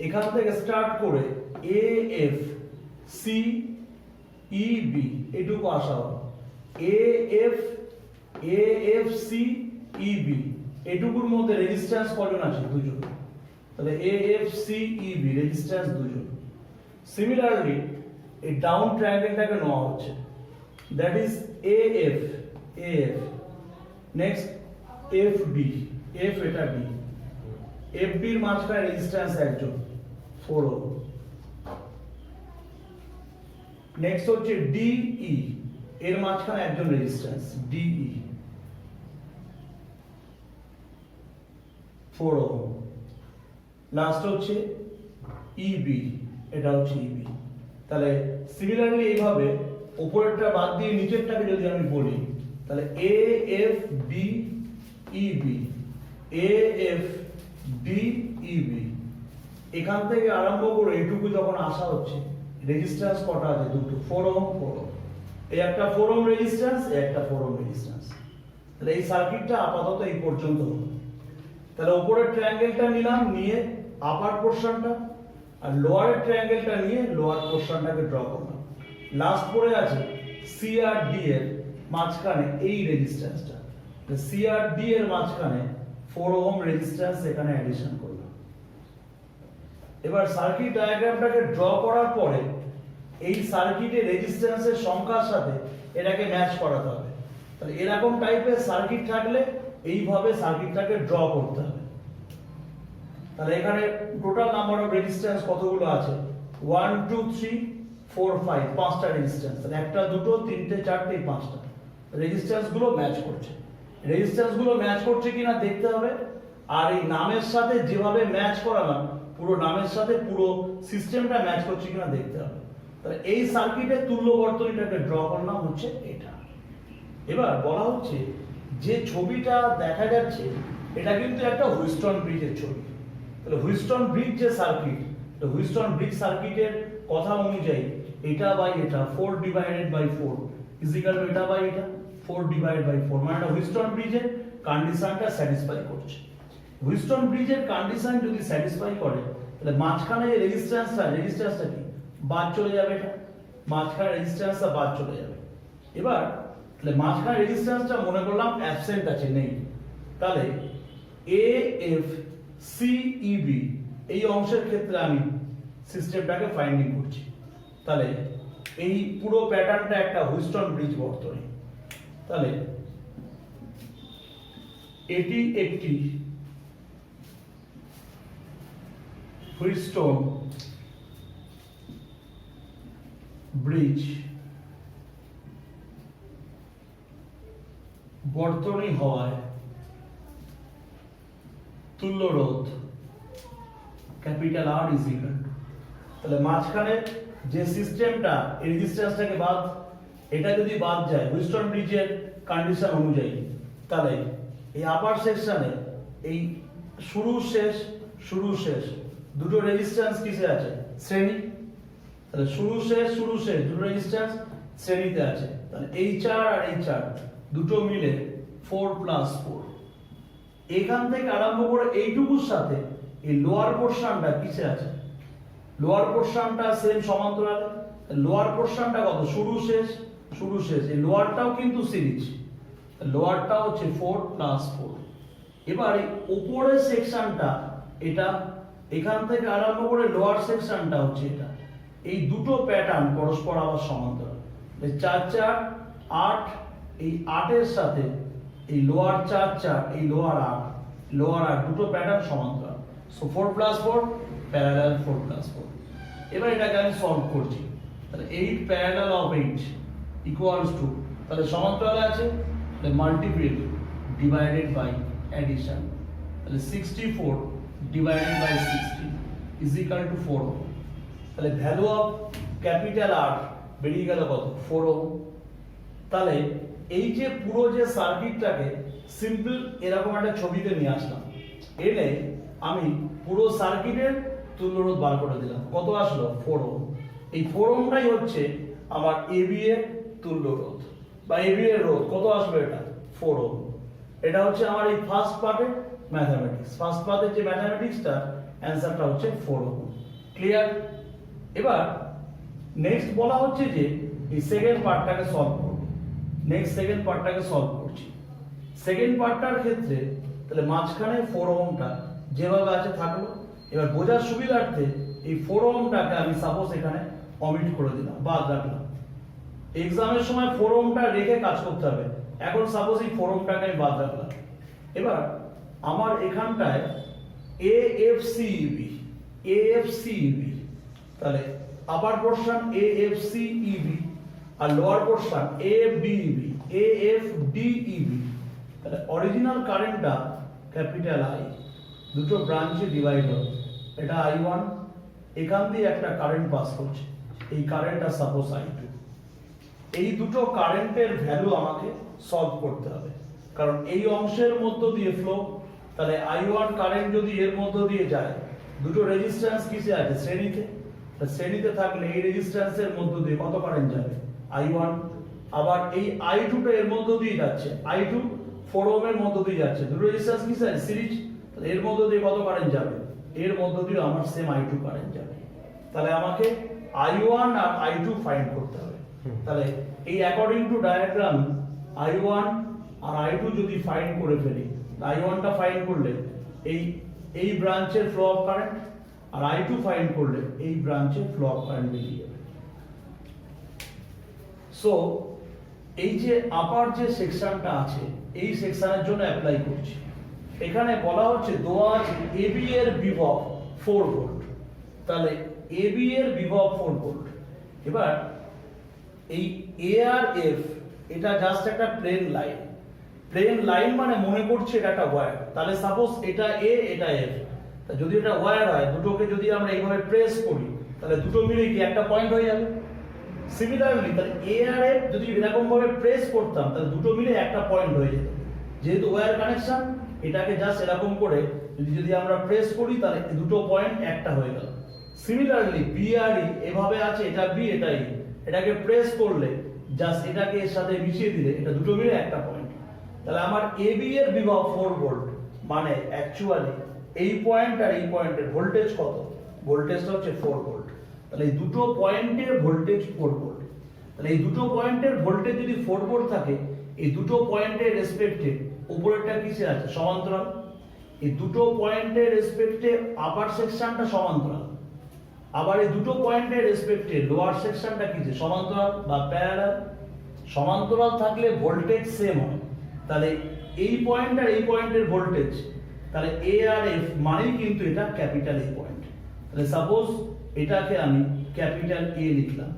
এখান থেকে স্টার্ট করে A F C E B এটুকু আসা হলো, A F C E B এটুকুর মধ্যে রেজিস্ট্যান্স কজন আছে, দুজন। তাহলে A F C E B resistance দুজন। সিমিলারলি এই ডাউন ট্রায়াঙ্গেলটাকে নেওয়া হচ্ছে, that is A F, next F B, F এটা বি, এফ বির মাঝখানে রেজিস্ট্যান্স একজন, 4 ওহম। নেক্সট হচ্ছে ডিই, এর মাঝখানে একজন রেজিস্ট্যান্স, ডিই, 4 ওহম। লাস্ট হচ্ছে ইবি, এটা হচ্ছে ইবি। তাহলে সিমিলারলি এইভাবে উপরেরটা বাদ দিয়ে নিচেরটাকে যদি আমি বলি, তাহলে A F B E B, A F B E B, এখান থেকে আরম্ভ করে এটুকু যখন আসা হচ্ছে, রেজিস্ট্যান্স কটা আছে, দুটো, 4 ওহম 4 ওহম। এই একটা 4 ওহম রেজিস্ট্যান্স, এই একটা 4 ওহম রেজিস্ট্যান্স। তাহলে এই সার্কিটটা আপাতত এই পর্যন্ত হলো। তাহলে উপরের ট্রায়াঙ্গেলটা নিলাম, নিয়ে আপার পোরশনটা, আর লোয়ারের ট্রায়াঙ্গেলটা নিয়ে লোয়ার পোরশনটাকে ড্র করলাম। লাস্ট পড়ে আছে সি আর ডি এর মাঝখানে এই রেজিস্ট্যান্সটা, সি আর ডি এর মাঝখানে 4 ওহম রেজিস্ট্যান্স এখানে অ্যাডিশন করলাম। এবার সার্কিট ডায়াগ্রামটাকে ড্র করার পরে এই সার্কিটের রেজিস্ট্যান্সের সংখ্যার সাথে এটাকে ম্যাচ করাতে হবে। তাহলে এরকম টাইপের সার্কিট থাকলে এইভাবে সার্কিটটাকে ড্র করতে হবে। তাহলে এখানে টোটাল নাম্বার অফ রেজিস্ট্যান্স কতগুলো আছে, 1 2 3 4 5, পাঁচটা রেজিস্ট্যান্স। তাহলে একটা দুটো তিনটে চারটে পাঁচটা রেজিস্ট্যান্স গুলো ম্যাচ করছে। রেজিস্ট্যান্স গুলো ম্যাচ করছে কিনা দেখতে হবে, আর এই নামের সাথে যেভাবে ম্যাচ করালাম পুরো নামের সাথে পুরো সিস্টেমটা ম্যাচ করছে কিনা দেখতে হবে। তাহলে এই সার্কিটের তুল্য বর্তনীটাকে ড্র করলাম হচ্ছে এটা। এবার বলা হচ্ছে যে ছবিটা দেখা যাচ্ছে এটা কিন্তু একটা হুইস্টন ব্রিজের ছবি। তাহলে হুইস্টন ব্রিজ যে সার্কিট, তো হুইস্টন ব্রিজ সার্কিটের কথা অনুযায়ী এটা বাই এটা 4 divided by 4 is equal to এটা বাই এটা 4 ডিভাইডেড বাই 4, মানে এটা হুইস্টন ব্রিজের কন্ডিশনটা স্যাটিসফাই করছে। হুইস্টন ব্রিজের কন্ডিশন যদি স্যাটিসফাই করে তাহলে মাঝখানে যে রেজিস্ট্যান্সটা কি বাদ চলে যাবে, এটা মাঝখানে রেজিস্ট্যান্সটা বাদ চলে যাবে। এবার তাহলে মাঝখানে রেজিস্ট্যান্সটা মনে করলাম অ্যাবসেন্ট আছে, নেই, তাহলে A F C E B এই অংশের ক্ষেত্রে আমি সিস্টেমটাকে ফাইন্ডিং করছি। তাহলে এই পুরো প্যাটার্নটা একটা হুইস্টন ব্রিজ বর্তনী। তাহলে এটি একটি হুইস্টন ব্রিজ বর্তনী হওয়ায় তুল্য রোধ capital R is equal to, তাহলে মাঝখানে যে সিস্টেমটা এই রেজিস্ট্যান্সটাকে বাদ, এটা যদি বাদ যায় হুইস্টন ব্রিজের কন্ডিশন অনুযায়ী, তাহলে এই আপার সেকশনে এই শুরু শেষ দুটো রেজিস্ট্যান্স কিসে আছে? শ্রেণী। তাহলে শুরু শেষ দুটো রেজিস্ট্যান্স শ্রেণীতে আছে। তাহলে এই 4 আর এই 4 দুটো মিলে 4 + 4। এখান থেকে আরম্ভ করে এইটুকুর সাথে এই লোয়ার পোরশনটা কিসে আছে? লোয়ার পোরশনটা সেম সমান্তরালে। লোয়ার পোরশনটা কত? শুরু শেষ এই লোয়ারটাও কিন্তু সিরিজ, লোয়ারটা হচ্ছে 4 + 4। এবার এই উপরের সেকশনটা এটা, এখান থেকে আরম্ভ করে লোয়ার সেকশনটা হচ্ছে এটা। এই দুটো প্যাটার্ন পরস্পর আবার সমান্তরাল। 4 4 8, এই 8 এর সাথে এই লোয়ার 4 4 এই লোয়ার 8 দুটো প্যাটার্ন সমান্তরাল। So 4 + 4 parallel 4 + 4। এবার এটাকে আমি সলভ করছি। তাহলে 8 প্যারালাল অফ 8 ইকুয়ালস টু, তাহলে সমান্তরালে আছে, তাহলে মাল্টিপ্লিকেশন ডিভাইডেড বাই অ্যাডিশন, তাহলে 64 divided by 60 is equal to 4 ohm. তাহলে ভ্যালু অফ ক্যাপিটাল আর বেরিয়ে গেল কত? 4 ওহম। তাহলে এই যে পুরো যে সার্কিটটাকে সিম্পল এরকম একটা ছবিতে নিয়ে আসলাম, এনে আমি পুরো সার্কিটের তুল্য রোধ বার করে দিলাম। কত আসলো? 4 ওহম। এই 4 ওহমটাই হচ্ছে আমার এবি এর তুল্য রোধ বা এবি এর রোধ। কত আসবে? এটা 4 ওহম। এটা হচ্ছে আমার এই ফার্স্ট পার্টের ম্যাথমেটিক্স। ফার্স্ট পার্টের যে ম্যাথমেটিক্সটা অ্যানসারটা হচ্ছে 4 ওহম। ক্লিয়ার? এবার নেক্সট বলা হচ্ছে যে এই সেকেন্ড পার্টটাকে সলভ করব। সেকেন্ড পার্টটাকে সলভ করছি। সেকেন্ড পার্টটার ক্ষেত্রে তাহলে মাঝখানে 4 ওহমটা যেভাবে আছে থাকলো। এবার বোঝার সুবিধার্থে এই 4 ওহমটাকে আমি সাপোজ এখানে অমিট করে দিলাম, বাদ রাখলাম। এক্সামের সময় 4 ওহমটা রেখে কাজ করতে হবে। এখন সাপোজ এই 4 ওহমটাকে আমি বাদ রাখলাম। এবার আমার এখানটায় AFCEB, তাহলে আপার পোরশন AFCEB আর লোয়ার পোরশন AFDEB। তাহলে অরিজিনাল কারেন্টটা ক্যাপিটাল I, দুটো ব্রাঞ্চে ডিভাইড হবে। এটা I1, এখান দিয়ে একটা কারেন্ট পাস করছে, এই কারেন্টটা সাপোজ I2। এই দুটো কারেন্টের ভ্যালু আমাকে সলভ করতে হবে, কারণ এই অংশের মধ্য দিয়ে ফ্লো। তাহলে I1 কারেন্ট যদি এর মধ্য দিয়ে যায়, দুটো রেজিস্ট্যান্স কিসে আছে? শ্রেণীতে। শ্রেণীতে থাকলে এই রেজিস্ট্যান্সের মধ্য দিয়ে কত কারেন্ট যাবে? I1। আবার এই I2 টা এর মধ্য দিয়ে যাচ্ছে, I2 4 ওহমের মধ্য দিয়ে যাচ্ছে, দুটো রেজিস্ট্যান্স কিসে আছে? সিরিজ। তাহলে এর মধ্য দিয়ে কত কারেন্ট যাবে? এর মধ্য দিয়ে আমার সেম I2 কারেন্ট যাবে। তাহলে আমাকে I1 আর I2 ফাইন্ড করতে হবে। তাহলে এই according to diagram I1 R I2 যদি ফাইন্ড করে ফেলি, I1 টা ফাইন্ড করলে এই ব্রাঞ্চের ফ্লো অফ কারেন্ট, আর I2 ফাইন্ড করলে এই ব্রাঞ্চের ফ্লো অফ কারেন্ট বেরিয়ে যাবে। সো এই যে আপার যে সেকশনটা আছে, এই সেকশনের জন্য অ্যাপ্লাই করছি। এখানে বলা হচ্ছে দেওয়া আছে AB এর বিভব 4 ভোল্ট। তাহলে AB এর বিভব 4 ভোল্ট। এবার এই A আর F এটা জাস্ট একটা প্লেন লাইন। প্লেন লাইন মানে মনে করছি এটা একটা ওয়্যার। তাহলে সাপোজ এটা A, এটা F। তা যদি এটা ওয়্যার হয়, দুটোকে যদি আমরা এইভাবে প্রেস করি, তাহলে দুটো মিলে কি একটা পয়েন্ট হয়ে যাবে। সিমিলারলি তাহলে A আর F যদি এরকম ভাবে প্রেস করতাম, তাহলে দুটো মিলে একটা পয়েন্ট হয়ে যেত। যেহেতু ওয়্যার কানেকশন, এটাকে জাস্ট এরকম করে যদি আমরা প্রেস করি, তাহলে দুটো পয়েন্ট একটা হয়ে গেল। সিমিলারলি B আর E এভাবে আছে, এটা B, এটা E। এটাকে প্রেস করলে জাস্ট এটাকে এর সাথে মিশিয়ে দিলে এটা দুটো মিলে একটা পয়েন্ট। তাহলে আমার AB এর বিভব 4 ভোল্ট, মানে অ্যাকচুয়ালি এই পয়েন্ট আর এই পয়েন্টের ভোল্টেজ কত? ভোল্টেজটা হচ্ছে 4 ভোল্ট। তাহলে এই দুটো পয়েন্টের ভোল্টেজ 4 ভোল্ট। তাহলে এই দুটো পয়েন্টের ভোল্টেজ যদি 4 ভোল্ট থাকে, এই দুটো পয়েন্টের রেসপেক্টে উপরেরটা কিসে আছে? সমান্তরাল। এই দুটো পয়েন্টের রেসপেক্টে আপার সেকশনটা সমান্তরাল, আবার এই দুটো পয়েন্টের রেসপেক্টে লোয়ার সেকশনটা কিসে? সমান্তরাল বা প্যারালাল। সমান্তরাল থাকলে ভোল্টেজ সেম হয়। তাহলে এই পয়েন্ট আর এই পয়েন্টের ভোল্টেজ, তাহলে এ আর এফ মানেই কিন্তু এটা ক্যাপিটাল এ পয়েন্ট। তাহলে সাপোজ এটাকে আমি ক্যাপিটাল এ লিখলাম,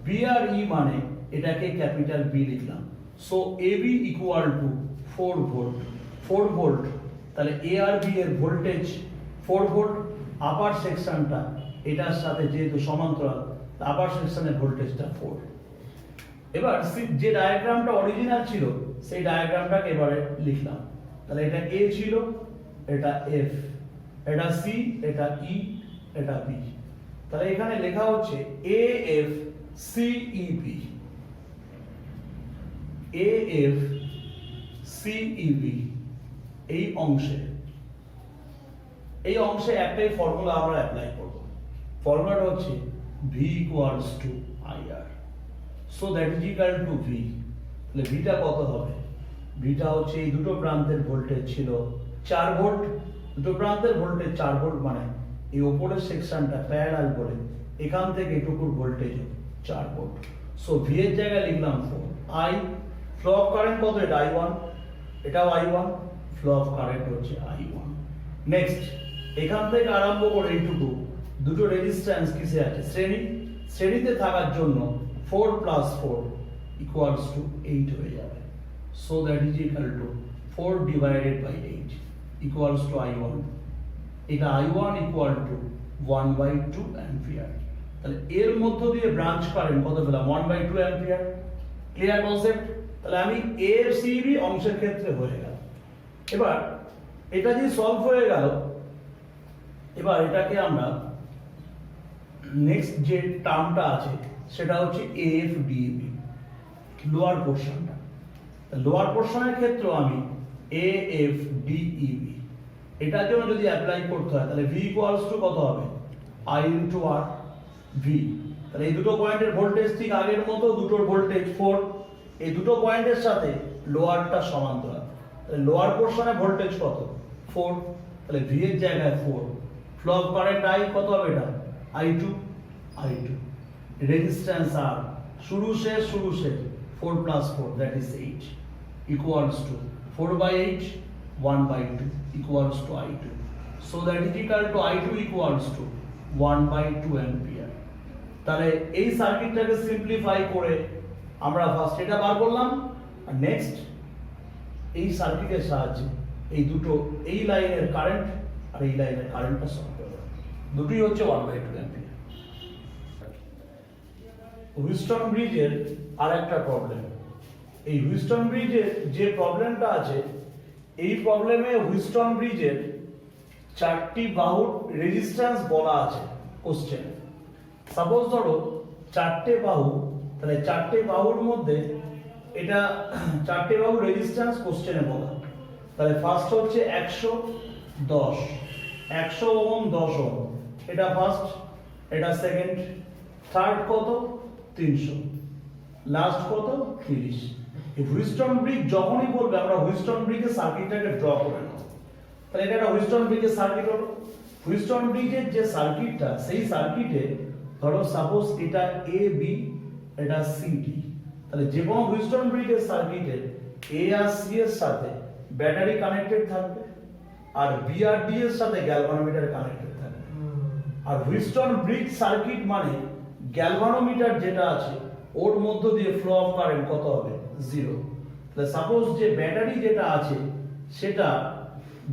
বি আর ই মানে এটাকে ক্যাপিটাল বি লিখলাম। So A B equal to 4 volt. 4 volt, তাহলে এ আর বি এর ভোল্টেজ 4 ভোল্ট। আপার সেকশনটা এটার সাথে যেহেতু সমান্তরাল, আপার সেকশনের ভোল্টেজটা 4। এবার যে ডায়াগ্রামটা অরিজিনাল ছিল সেই ডায়াগ্রামটাকে এবারে লিখলাম। তাহলে এটা এ ছিল, এটা এফ, এটা সি, এটা ই, এটা বি। তাহলে এখানে লেখা হচ্ছে A F C E B, A F C E B. এই অংশে একটাই ফর্মুলা আমরা অ্যাপ্লাই করব। ফর্মুলাটা হচ্ছে V equals to I R. So that is equal to V. তাহলে ভিটা কত হবে? ভিটা হচ্ছে এই দুটো প্রান্তের ভোল্টেজ ছিল 4 ভোল্ট। দুটো প্রান্তের ভোল্টেজ 4 ভোল্ট মানে এই উপরের সেকশনটা প্যারালাল বলে এখান থেকে এটুকুর ভোল্টেজ 4 ভোল্ট। সো ভি এর জায়গায় লিখলাম 4। আই ফ্লো অফ কারেন্ট কত? এটা I1, এটাও I1, ফ্লো অফ কারেন্ট হচ্ছে I1। নেক্সট এখান থেকে আরম্ভ করে এইটুকু দুটো রেজিস্ট্যান্স কিসে আছে? শ্রেণীতে থাকার জন্য 4 প্লাস 4 ইকুয়ালস টু 8 হয়ে যাবে। So that is equal to 4 divided by 8 equals to I1। এটা I1 ইকুয়াল টু 1/2 অ্যাম্পিয়ার। তাহলে এর মধ্য দিয়ে ব্রাঞ্চ কারেন্ট কত পেলাম? 1/2 অ্যাম্পিয়ার। Clear concept? তাহলে আমি এ সি বি অংশের ক্ষেত্রে হয়ে গেল। এবার এটা যদি সলভ হয়ে গেল, এবার এটাকে আমরা নেক্সট যে টার্মটা আছে সেটা হচ্ছে এফ ডিবি, লোয়ার পোর্শনটা। লোয়ার পোর্শনের ক্ষেত্রে আমি এ এফ ডিইবি এটার জন্য যদি অ্যাপ্লাই করতে হয় তাহলে ভি ইকুয়ালস টু কত হবে? I into R V. তাহলে এই দুটো পয়েন্টের ভোল্টেজ ঠিক আগের মতো, দুটোর ভোল্টেজ 4। এই দুটো পয়েন্টের সাথে লোয়ারটা সমান্তরাল, তাহলে লোয়ার পোর্শনে ভোল্টেজ কত? 4। তাহলে ভি এর জায়গায় 4। ফ্লো অফ কারেন্ট আই কত হবে? এটা I2। রেজিস্ট্যান্স আর শুরু শেষ 4 plus 4 that is 8 equals two 4/8 1/2 equals to I2। So that is equal two I2 equals to 1/2 ampere. তাহলে এই সার্কিটটাকে সিম্পলিফাই করে আমরা ফার্স্ট এটা বার করলাম, আর নেক্সট এই সার্কিটের সাহায্যে এই দুটো, এই লাইনের কারেন্ট আর এই লাইনের কারেন্টটা সলভ করলাম। দুটোই হচ্ছে 1/2 অ্যাম্পিয়ার। হুইস্টন ব্রিজের আর একটা প্রবলেম, এই হুইস্টন ব্রিজের যে প্রবলেমটা আছে, এই প্রবলেমে হুইস্টন ব্রিজের 4টি বাহুর রেজিস্ট্যান্স বলা আছে কোশ্চেন। সাপোজ ধরো 4টে বাহু, তাহলে 4টে বাহুর মধ্যে এটা 4টে বাহু রেজিস্ট্যান্স কোশ্চেনে বলা। তাহলে ফার্স্ট হচ্ছে 110, 100 ওহম 10 ওহম, এটা ফার্স্ট, এটা সেকেন্ড, থার্ড কত? 300, লাস্ট কত? 30। এই হুইস্টন ব্রিজ যখনই বলবে আমরা হুইস্টন ব্রিজের সার্কিটটাকে ড্র করে নেব। তাহলে এটা একটা হুইস্টন ব্রিজের সার্কিট হলো। হুইস্টন ব্রিজের যে সার্কিটটা, সেই সার্কিটে ধরো সাপোজ এটা এ বি, এটা সি ডি। তাহলে যে কোনো হুইস্টন ব্রিজের সার্কিটের এ আর সি এর সাথে ব্যাটারি কানেক্টেড থাকবে, আর বি আর ডি এর সাথে গ্যালভানোমিটার কানেক্টেড থাকবে। আর হুইস্টন ব্রিজ সার্কিট মানে গ্যালভানোমিটার যেটা আছে ওর মধ্য দিয়ে ফ্লো অফ কারেন্ট কত হবে? 0। তাহলে সাপোজ যে ব্যাটারি যেটা আছে সেটা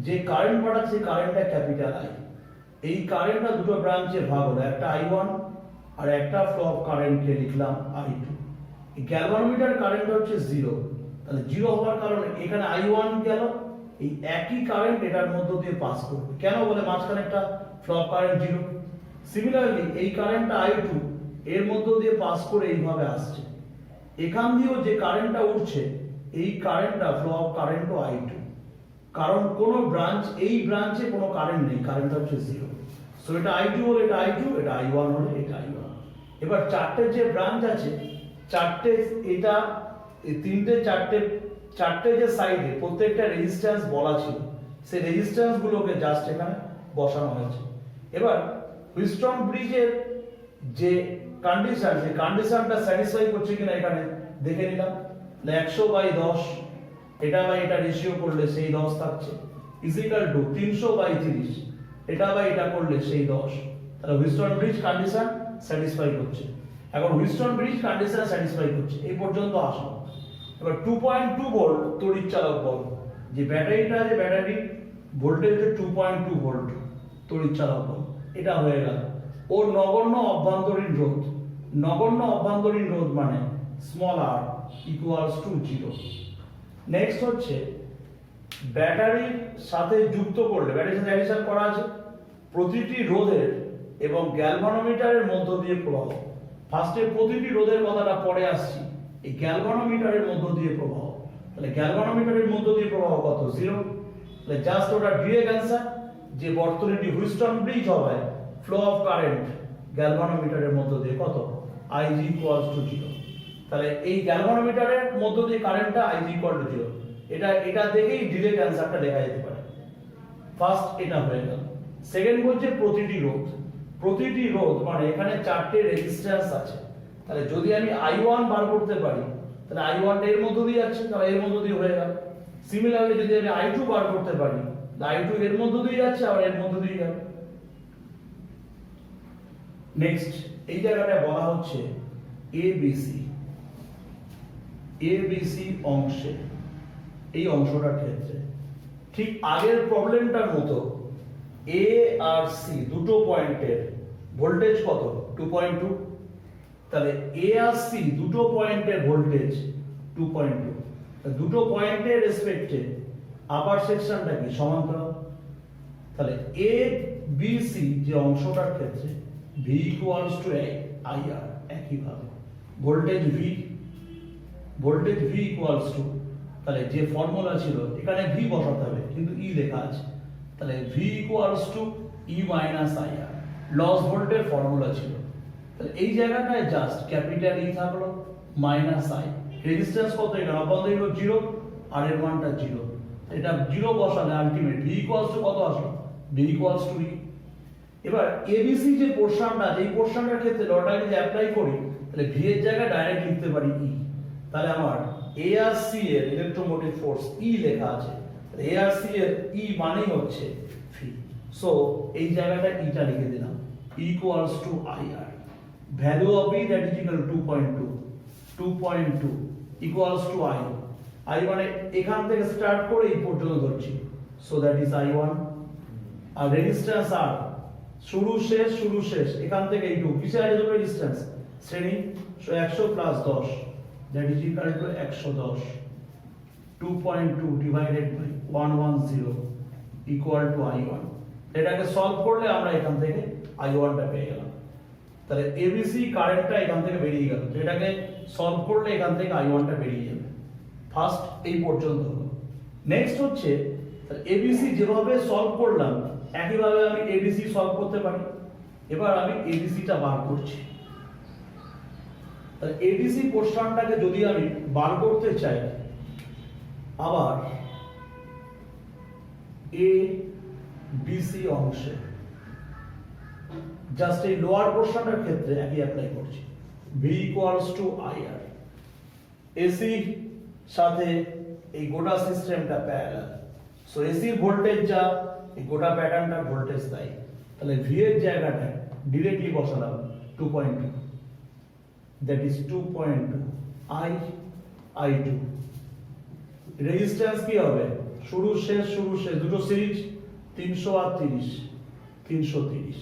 যে কারেন্ট পাঠাচ্ছে কারেন্টটা ক্যাপিটাল আই। এই কারেন্টটা দুটো ব্রাঞ্চে ভাগ হলো, একটা I1 আর একটা ফ্লো অফ কারেন্টকে লিখলাম I2। এই গ্যালভানোমিটার কারেন্ট হচ্ছে 0। তাহলে 0 হওয়ার কারণে এখানে I1 গেল, এই একই কারেন্ট এটার মধ্য দিয়ে পাস করবে। কেন বলে? মাঝখানে একটা ফ্লো অফ কারেন্ট 0। সিমিলারলি এই কারেন্টটা I2 এর মধ্য দিয়ে পাস করে এইভাবে আসছে। এখান দিয়েও যে কারেন্টটা উঠছে এই কারেন্টটা ফ্লো অফ কারেন্টও I2, কারণ কোন ব্রাঞ্চ, এই ব্রাঞ্চে কোনো কারেন্ট নেই, কারেন্ট হচ্ছে 0। সো এটা I2 হলে এটা I2, এটা I1 হলে এটা I1। এবার চারটে যে ব্রাঞ্চ আছে, চারটে এটা এই তিনটে চারটে যে সাইডে প্রত্যেকটা রেজিস্ট্যান্স বলা ছিল, সেই রেজিস্ট্যান্স গুলোকে জাস্ট এখানে বসানো হয়েছে। এবার হুইস্টন ব্রিজের যে কন্ডিশন, সেই কন্ডিশনটা স্যাটিসফাই করছে কিনা এখানে দেখে নিলাম। 100/10 এটা বাই এটা রেশিও করলে সেই 10 থাকছে, ইজিক্যাল টু 300/30 এটা বাই এটা করলে সেই 10। তাহলে হুইস্টন ব্রিজ কন্ডিশন স্যাটিসফাই করছে। এখন হুইস্টন ব্রিজ কন্ডিশন স্যাটিসফাই করছে, এই পর্যন্ত আসলো। এবার 2.2 ভোল্ট তড়িৎ চালক বল, যে ব্যাটারিটা আছে, ব্যাটারি ভোল্টেজ হচ্ছে 2.2 ভোল্ট তড়িৎ চালক বল, এটা হয়ে গেল। ওর নগণ্য অভ্যন্তরীণ রোধ, নগণ্য অভ্যন্তরীণ রোধ মানে small r equals to 0। Next হচ্ছে ব্যাটারির সাথে যুক্ত করলে, ব্যাটারির সাথে অ্যাডিশন করা আছে প্রতিটি রোধের এবং গ্যালভানোমিটারের মধ্য দিয়ে প্রবাহ। ফার্স্টে প্রতিটি রোধের কথাটা পরে আসছি, এই গ্যালভানোমিটারের মধ্য দিয়ে প্রবাহ। তাহলে গ্যালভানোমিটারের মধ্য দিয়ে প্রবাহ কত? 0। তাহলে জাস্ট ওটা ডিরেক্ট অ্যান্সার, যে বর্তনীটি হুইস্টন ব্রিজ হবে, ফ্লো অফ কারেন্ট গ্যালভানোমিটারের মধ্য দিয়ে কত? Ig equals to 0। তাহলে এই গ্যালভানোমিটারের মধ্য দিয়ে কারেন্টটা Ig ইকুয়াল টু 0, এটা দেখেই ডিরেক্ট অ্যান্সারটা লেখা যেতে পারে। ফার্স্ট এটা হয়ে গেল। সেকেন্ড হচ্ছে প্রতিটি রোধ, প্রতিটি রোধ মানে এখানে চারটে রেজিস্ট্যান্স আছে। তাহলে যদি আমি I1 বার করতে পারি, তাহলে I1 টা এর মধ্য দিয়ে যাচ্ছে, তাহলে এর মধ্য দিয়ে হয়ে গেল। সিমিলারলি যদি আমি I2 বার করতে পারি, I2 এর মধ্য দিয়ে যাচ্ছে, আবার এর মধ্য দিয়ে যাবে। নেক্সট এই জায়গাটা বলা হচ্ছে ABC অংশে, এই অংশটার ক্ষেত্রে ঠিক আগের প্রবলেমটার মতো A আর C দুটো পয়েন্টের ভোল্টেজ কত? 2.2। তাহলে A আর C দুটো পয়েন্টের ভোল্টেজ 2.2। দুটো পয়েন্টের রেসপেক্টে আপার সেকশনটা কি? সমান্তরাল। তাহলে A B C যে অংশটার ক্ষেত্রে V ইকুয়ালস টু IR, একইভাবে ভোল্টেজ V ইকুয়ালস টু, তাহলে যে ফর্মুলা ছিল এখানে V বসাতে হবে কিন্তু E লেখা আছে, তাহলে V equals to E minus IR, loss ভোল্টের ফর্মুলা ছিল। তাহলে এই জায়গাটায় জাস্ট ক্যাপিটাল E থাকলো মাইনাস I, রেজিস্ট্যান্স কত? এখানে অবদান 0 আর এর মানটা 0, এটা 0 বসালে আলটিমেট V ইকুয়ালস টু কত আসলো? V equals to E। এবার ABC যে পোরশনটা, এই পোরশনটার ক্ষেত্রে লটা যদি অ্যাপ্লাই করি, তাহলে V এর জায়গায় ডাইরেক্ট লিখতে পারি E। তাহলে আমার A আর C এর ইলেকট্রোমোটিভ ফোর্স E লেখা আছে, তাহলে A আর C এর E মানেই হচ্ছে V। সো এই জায়গাটা E টা লিখে দিলাম, equals to IR, value of E that is equal to 2.2 equals to I মানে এখান থেকে স্টার্ট করে এই পর্যন্ত ধরছি, সো দ্যাট ইজ I1। আর রেজিস্ট্যান্স R শুরু শেষ এখান থেকে এইটুকু, কিসের আছে? দুটো রেজিস্ট্যান্স শ্রেণী, so 100 plus 10 that is equal to 110। 2.2 divided by 110 equal to I1। এটাকে সলভ করলে আমরা এখান থেকে I1 টা পেয়ে গেলাম। তাহলে ABC কারেন্টটা এখান থেকে বেরিয়ে গেল, এটাকে সলভ করলে এখান থেকে I1 টা বেরিয়ে যাবে। ফার্স্ট এই পর্যন্ত হলো। নেক্সট হচ্ছে ABC যেভাবে সলভ করলাম একইভাবে আমি ABC সলভ করতে পারি। এবার আমি ABC টা বার করছি। তাহলে ABC পোরশনটাকে যদি আমি বার করতে চাই, আবার ABC অংশে জাস্ট এই লোয়ার পোরশনটার ক্ষেত্রে একই অ্যাপ্লাই করছি, V equals to IR। AC সাথে এই গোটা সিস্টেমটা প্যারালাল, সো AC ভোল্টেজ যা এই গোটা প্যাটার্নটার ভোল্টেজ তাই। তাহলে V এর জায়গাটায় ডিরেক্টলি বসালাম 2.2, that is 2.2 I2। রেজিস্ট্যান্স কি হবে? শুরু শেষ দুটো series 300 R 30, 330,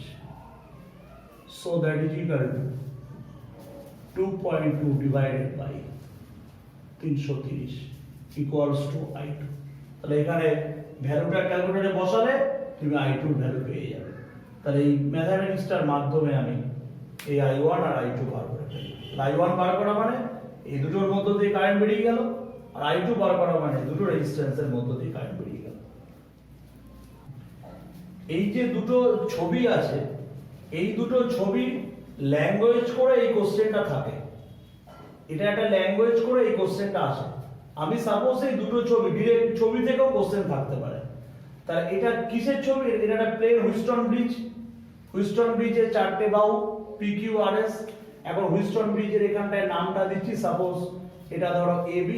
so that is equal to 2.2 divided by 330 equals to I2। তাহলে এখানে ভ্যালুটা ক্যালকুলেটরে বসালে তুমি I2 এর ভ্যালু পেয়ে যাবে। তাহলে এই ম্যাথমেটিক্সটার মাধ্যমে আমি এই I1 আর I2 বার করে ফেলি। I1 বার করা মানে এই দুটোর মধ্য দিয়ে কারেন্ট বেরিয়ে গেল, আর I2 বার করা মানে দুটো রেজিস্ট্যান্সের মধ্য দিয়ে কারেন্ট বেরিয়ে গেল। এই যে দুটো ছবি আছে, এই দুটো ছবি ল্যাঙ্গুয়েজ করে এই কোশ্চেনটা থাকে, এটা একটা ল্যাঙ্গুয়েজ করে এই কোশ্চেনটা আসে। আমি সাপোজ এই দুটো ছবি, ডিরেক্ট ছবি থেকেও কোশ্চেন থাকতে পারে। তাহলে এটা কিসের ছবি? এটা একটা প্লেন হুইস্টন ব্রিজ। হুইস্টন ব্রিজের চারটে বাহু PQRS। এখন হুইস্টন ব্রিজের এখানটায় নামটা দিচ্ছি, সাপোজ এটা ধরো AB।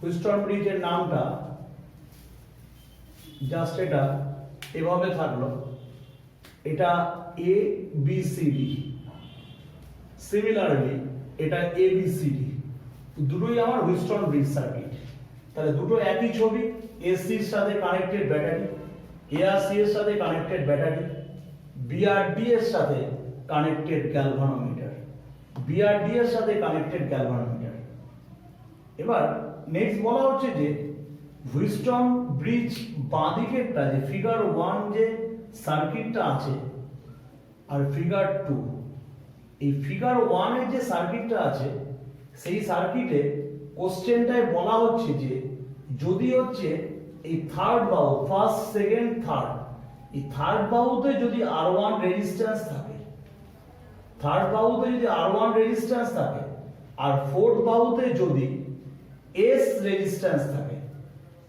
হুইস্টন ব্রিজের নামটা জাস্ট এটা এভাবে থাকলো, এটা ABCD। সিমিলারলি এটা ABCD, দুটোই আমার হুইস্টন ব্রিজ সার্কিট। তাহলে দুটো একই ছবি, AC এর সাথে কানেক্টেড ব্যাটারি, ARC এর সাথে কানেক্টেড ব্যাটারি, BRD এর সাথে কানেক্টেড গ্যালভানোমিটার, BRD এর সাথে কানেক্টেড গ্যালভানোমিটার। এবার নেক্সট বলা হচ্ছে যে হুইস্টন ব্রিজ বাঁদিকেরটা, যে ফিগার 1 যে সার্কিটটা আছে আর ফিগার 2, এই ফিগার 1 এর যে সার্কিটটা আছে সেই সার্কিটে কোশ্চেনটায় বলা হচ্ছে যে যদি হচ্ছে এই থার্ড বাহু, ফার্স্ট সেকেন্ড থার্ড, এই থার্ড বাহুতে যদি R1 রেজিস্ট্যান্স থাকে, থার্ড বাহুতে যদি R1 রেজিস্ট্যান্স থাকে আর ফোর্থ বাহুতে যদি S রেজিস্ট্যান্স থাকে,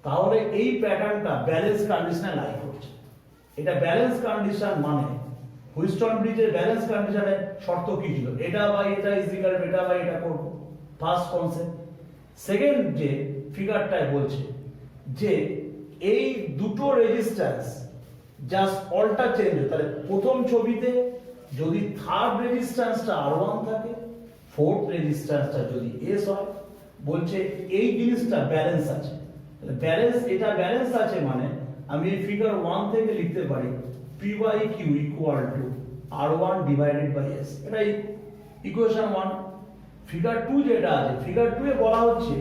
তাহলে এই প্যাটার্নটা ব্যালেন্স কন্ডিশনে লাই করছে। এটা ব্যালেন্স কন্ডিশন মানে হুইস্টন ব্রিজের ব্যালেন্স কন্ডিশনে শর্ত কি ছিল? এটা বাই এটা ইজ ইকুয়াল টু এটা বাই এটা করব, ফার্স্ট কনসেপ্ট। সেকেন্ড যে ফিগারটায় বলছে যে এই দুটো রেজিস্ট্যান্স জাস্ট অল্টার চেঞ্জ হয়। তাহলে প্রথম ছবিতে যদি থার্ড রেজিস্ট্যান্সটা R1 থাকে, ফোর্থ রেজিস্ট্যান্সটা যদি S হয়, বলছে এই জিনিসটা ব্যালেন্স আছে। তাহলে ব্যালেন্স, এটা ব্যালেন্স আছে মানে আমি এই ফিগার 1 থেকে লিখতে পারি P/Q equal to R1 divided by S। এটা ইকুয়েশন 1। ফিগার 2 যেটা আছে, ফিগার 2 এ বলা হচ্ছে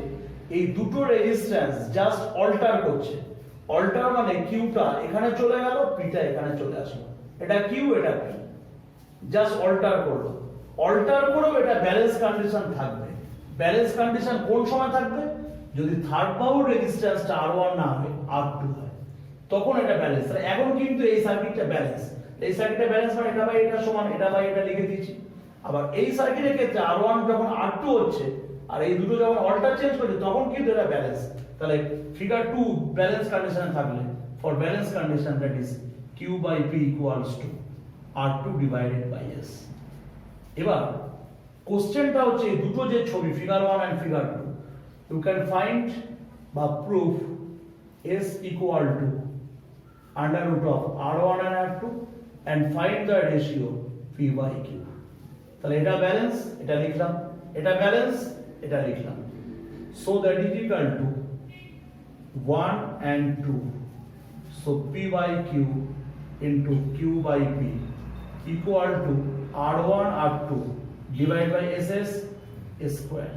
এই দুটো রেজিস্ট্যান্স জাস্ট অল্টার করছে। অল্টার মানে কিউটা এখানে চলে গেল, পিটা এখানে চলে আসলো, এটা কিউ এটা পি, জাস্ট অল্টার করলো। অল্টার করেও এটা ব্যালেন্স কন্ডিশন থাকবে। ব্যালেন্স কন্ডিশন কোন সময় থাকবে? যদি থার্ড বাহুর রেজিস্ট্যান্সটা R1 না হয়, R2 হয়, তখন এটা ব্যালেন্স। এখন কিন্তু এই সার্কিটটা ব্যালেন্স। এই সার্কিটটা ব্যালেন্স মানে এটা বাই এটা সমান, এটা বাই এটা লিখে দিয়েছি। আবার এই সার্কিটের ক্ষেত্রে R1 যখন R2 হচ্ছে আর এই দুটো যখন অল্টার চেঞ্জ করছে, তখন কিন্তু এটা ব্যালেন্স। তাহলে ফিগার 2 ব্যালেন্স কন্ডিশনে থাকলে, for balance condition that is Q/P equals to R2 divided by S। এবার কোশ্চেনটা হচ্ছে এই দুটো যে ছবি figure 1 and figure 2, you can find বা proof S equal to under root of R1 and R2 and find the ratio P/Q। তাহলে এটা ব্যালেন্স, এটা লিখলাম, এটা ব্যালেন্স, এটা লিখলাম। So that is equal to 1 and 2, so P/Q into Q/P equal to R1 R2 divided by SS square।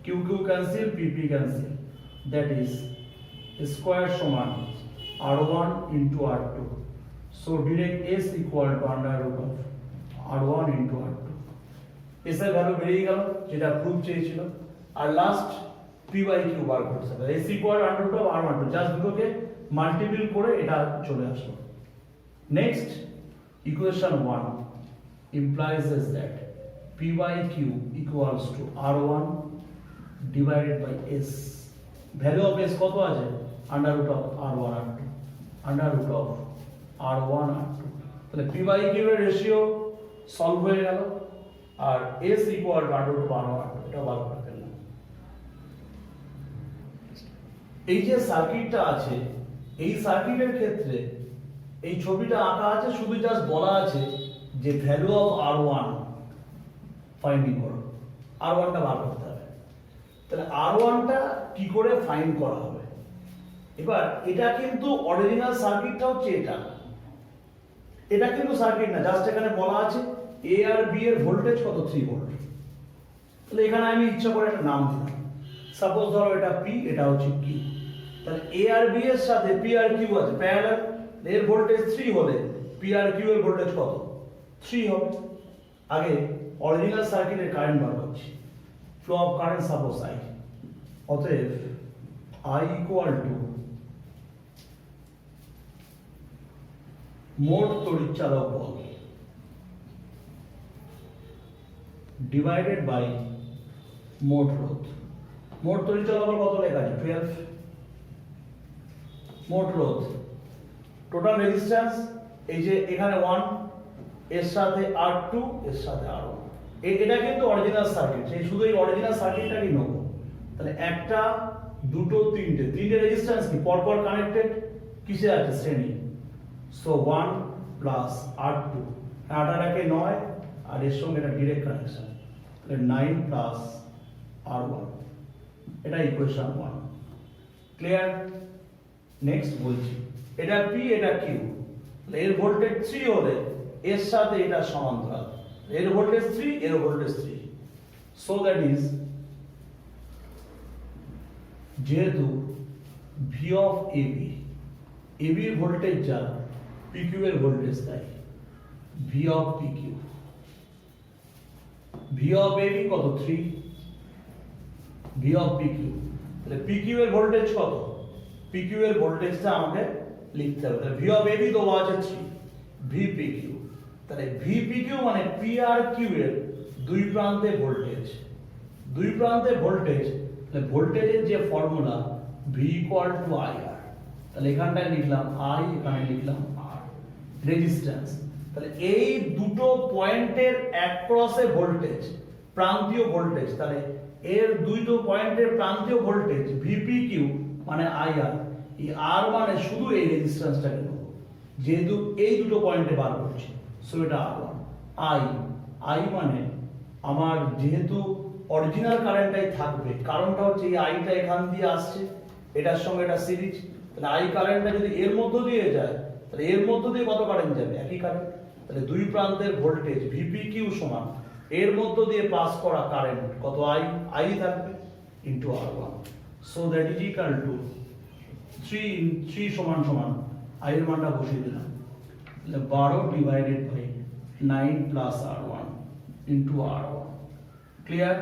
Q cancel, PP cancel, that is square সমান R1 into R2, so direct S equal to under root of R1 into R2। S এর ভ্যালু বেরিয়ে গেল যেটা প্রুফ চেয়েছিল। আর লাস্ট P/Q বার করতে হবে, S equal to under root of R1 just দুটোকে মাল্টিপল করে এটা চলে আসলো। Next equation 1 implies that P/Q equals to R1 divided by S। Value of S কত আছে? under root of R1 R2, under root of R1 R2। তাহলে P/Q এর রেশিও সলভ হয়ে গেল আর S equal to under root of R1 R2 এটা বার করে ফেললাম। এই যে সার্কিটটা আছে, এই সার্কিটের ক্ষেত্রে এই ছবিটা আঁকা আছে, শুধু জাস্ট বলা আছে যে ভ্যালু অফ R1 ফাইন্ডিং করো, R1 টা বার করতে হবে। তাহলে R1 টা কি করে ফাইন্ড করা হবে? এবার এটা কিন্তু অরিজিনাল সার্কিটটা হচ্ছে এটা, এটা কিন্তু সার্কিট না, জাস্ট এখানে বলা আছে A আর B এর ভোল্টেজ কত, 3 ভোল্ট। তাহলে এখানে আমি ইচ্ছা করে একটা নাম দিলাম, সাপোজ ধরো এটা P, এটা হচ্ছে Q। তাহলে A আর B এর সাথে P আর Q আছে প্যারালাল, এর ভোল্টেজ 3 হলে P আর Q এর ভোল্টেজ কত, 3 হবে। আগে অরিজিনাল সার্কিটের কারেন্ট বার করছি, flow of current suppose I, অতএব I ইকুয়াল টু মোট তড়িৎচালক বল ডিভাইডেড বাই মোট রোধ। মোট তড়িৎ চলাচল কত লেখা আছে 12। মোট রোধ টোটাল রেজিস্ট্যান্স এই যে এখানে 1 এর সাথে R2 এর সাথে R1, এটা কিন্তু অরিজিনাল সার্কিট, সেই শুধু এই অরিজিনাল সার্কিটটাই নেব। তাহলে একটা দুটো তিনটে রেজিস্ট্যান্স কি পরপর কানেক্টেড কিসে আছে শ্রেণী। সো 1 প্লাস R2, আটাটাকে 9 আর এর সঙ্গে এটা ডাইরেক্ট কানেকশন, তাহলে 9 প্লাস R1, এটা ইকুয়েশন 1। ক্লিয়ার? নেক্সট বলছি এটা P এটা Q, এর ভোল্টেজ 3 হলে এর সাথে এটা সমান্তরাল, এর ভোল্টেজ 3 এর ভোল্টেজ 3। সো দ্যাট ইজ যেহেতু V অফ AB, AB এর ভোল্টেজ যা PQ এর ভোল্টেজ তাই, V of PQ, V of AB কত 3, V অফ PQ, তাহলে PQ এর ভোল্টেজ কত, PQ এর ভোল্টেজটা আমাকে লিখতে হবে। তাহলে V অফ AB দেওয়া আছে 3, VPQ, তাহলে VPQ মানে P আর Q এর দুই প্রান্তে ভোল্টেজ, দুই প্রান্তে ভোল্টেজ, তাহলে ভোল্টেজের যে formula V equal to IR, তাহলে এখানটায় লিখলাম I, এখানে লিখলাম R। রেজিস্ট্যান্স, তাহলে এই দুটো পয়েন্টের অ্যাক্রসে ভোল্টেজ, প্রান্তীয় ভোল্টেজ, তাহলে এর দুটো পয়েন্টের প্রান্তীয় ভোল্টেজ VPQ মানে IR, এই R মানে শুধু এই রেজিস্ট্যান্সটাকে নেব যেহেতু এই দুটো পয়েন্টে বার করছি। সো এটা R1। I মানে আমার যেহেতু অরিজিনাল কারেন্টটাই থাকবে, কারণটা হচ্ছে এই আইটা এখান দিয়ে আসছে, এটার সঙ্গে এটা সিরিজ, তাহলে আই কারেন্টটা যদি এর মধ্য দিয়ে যায় তাহলে এর মধ্য দিয়ে কত কারেন্ট যাবে, একই কারেন্ট, তাহলে দুই প্রান্তের ভোল্টেজ VPQ সমান এর মধ্য দিয়ে পাস করা কারেন্ট কত I থাকবে into R1। So that is equal to 3 সমান I এর মানটা বসিয়ে দিলাম, তাহলে 12 divided by 9 plus R1 into R1। Clear?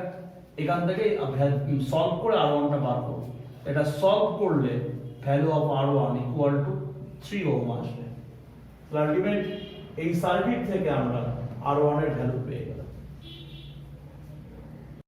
এখান থেকে সলভ করে R1টা বার করব, এটা সলভ করলে value of R1 equal to 3 ohm আসবে। আলটিমেট এই সার্কিট থেকে আমরা R1 এর ভ্যালু পেয়ে গেলাম।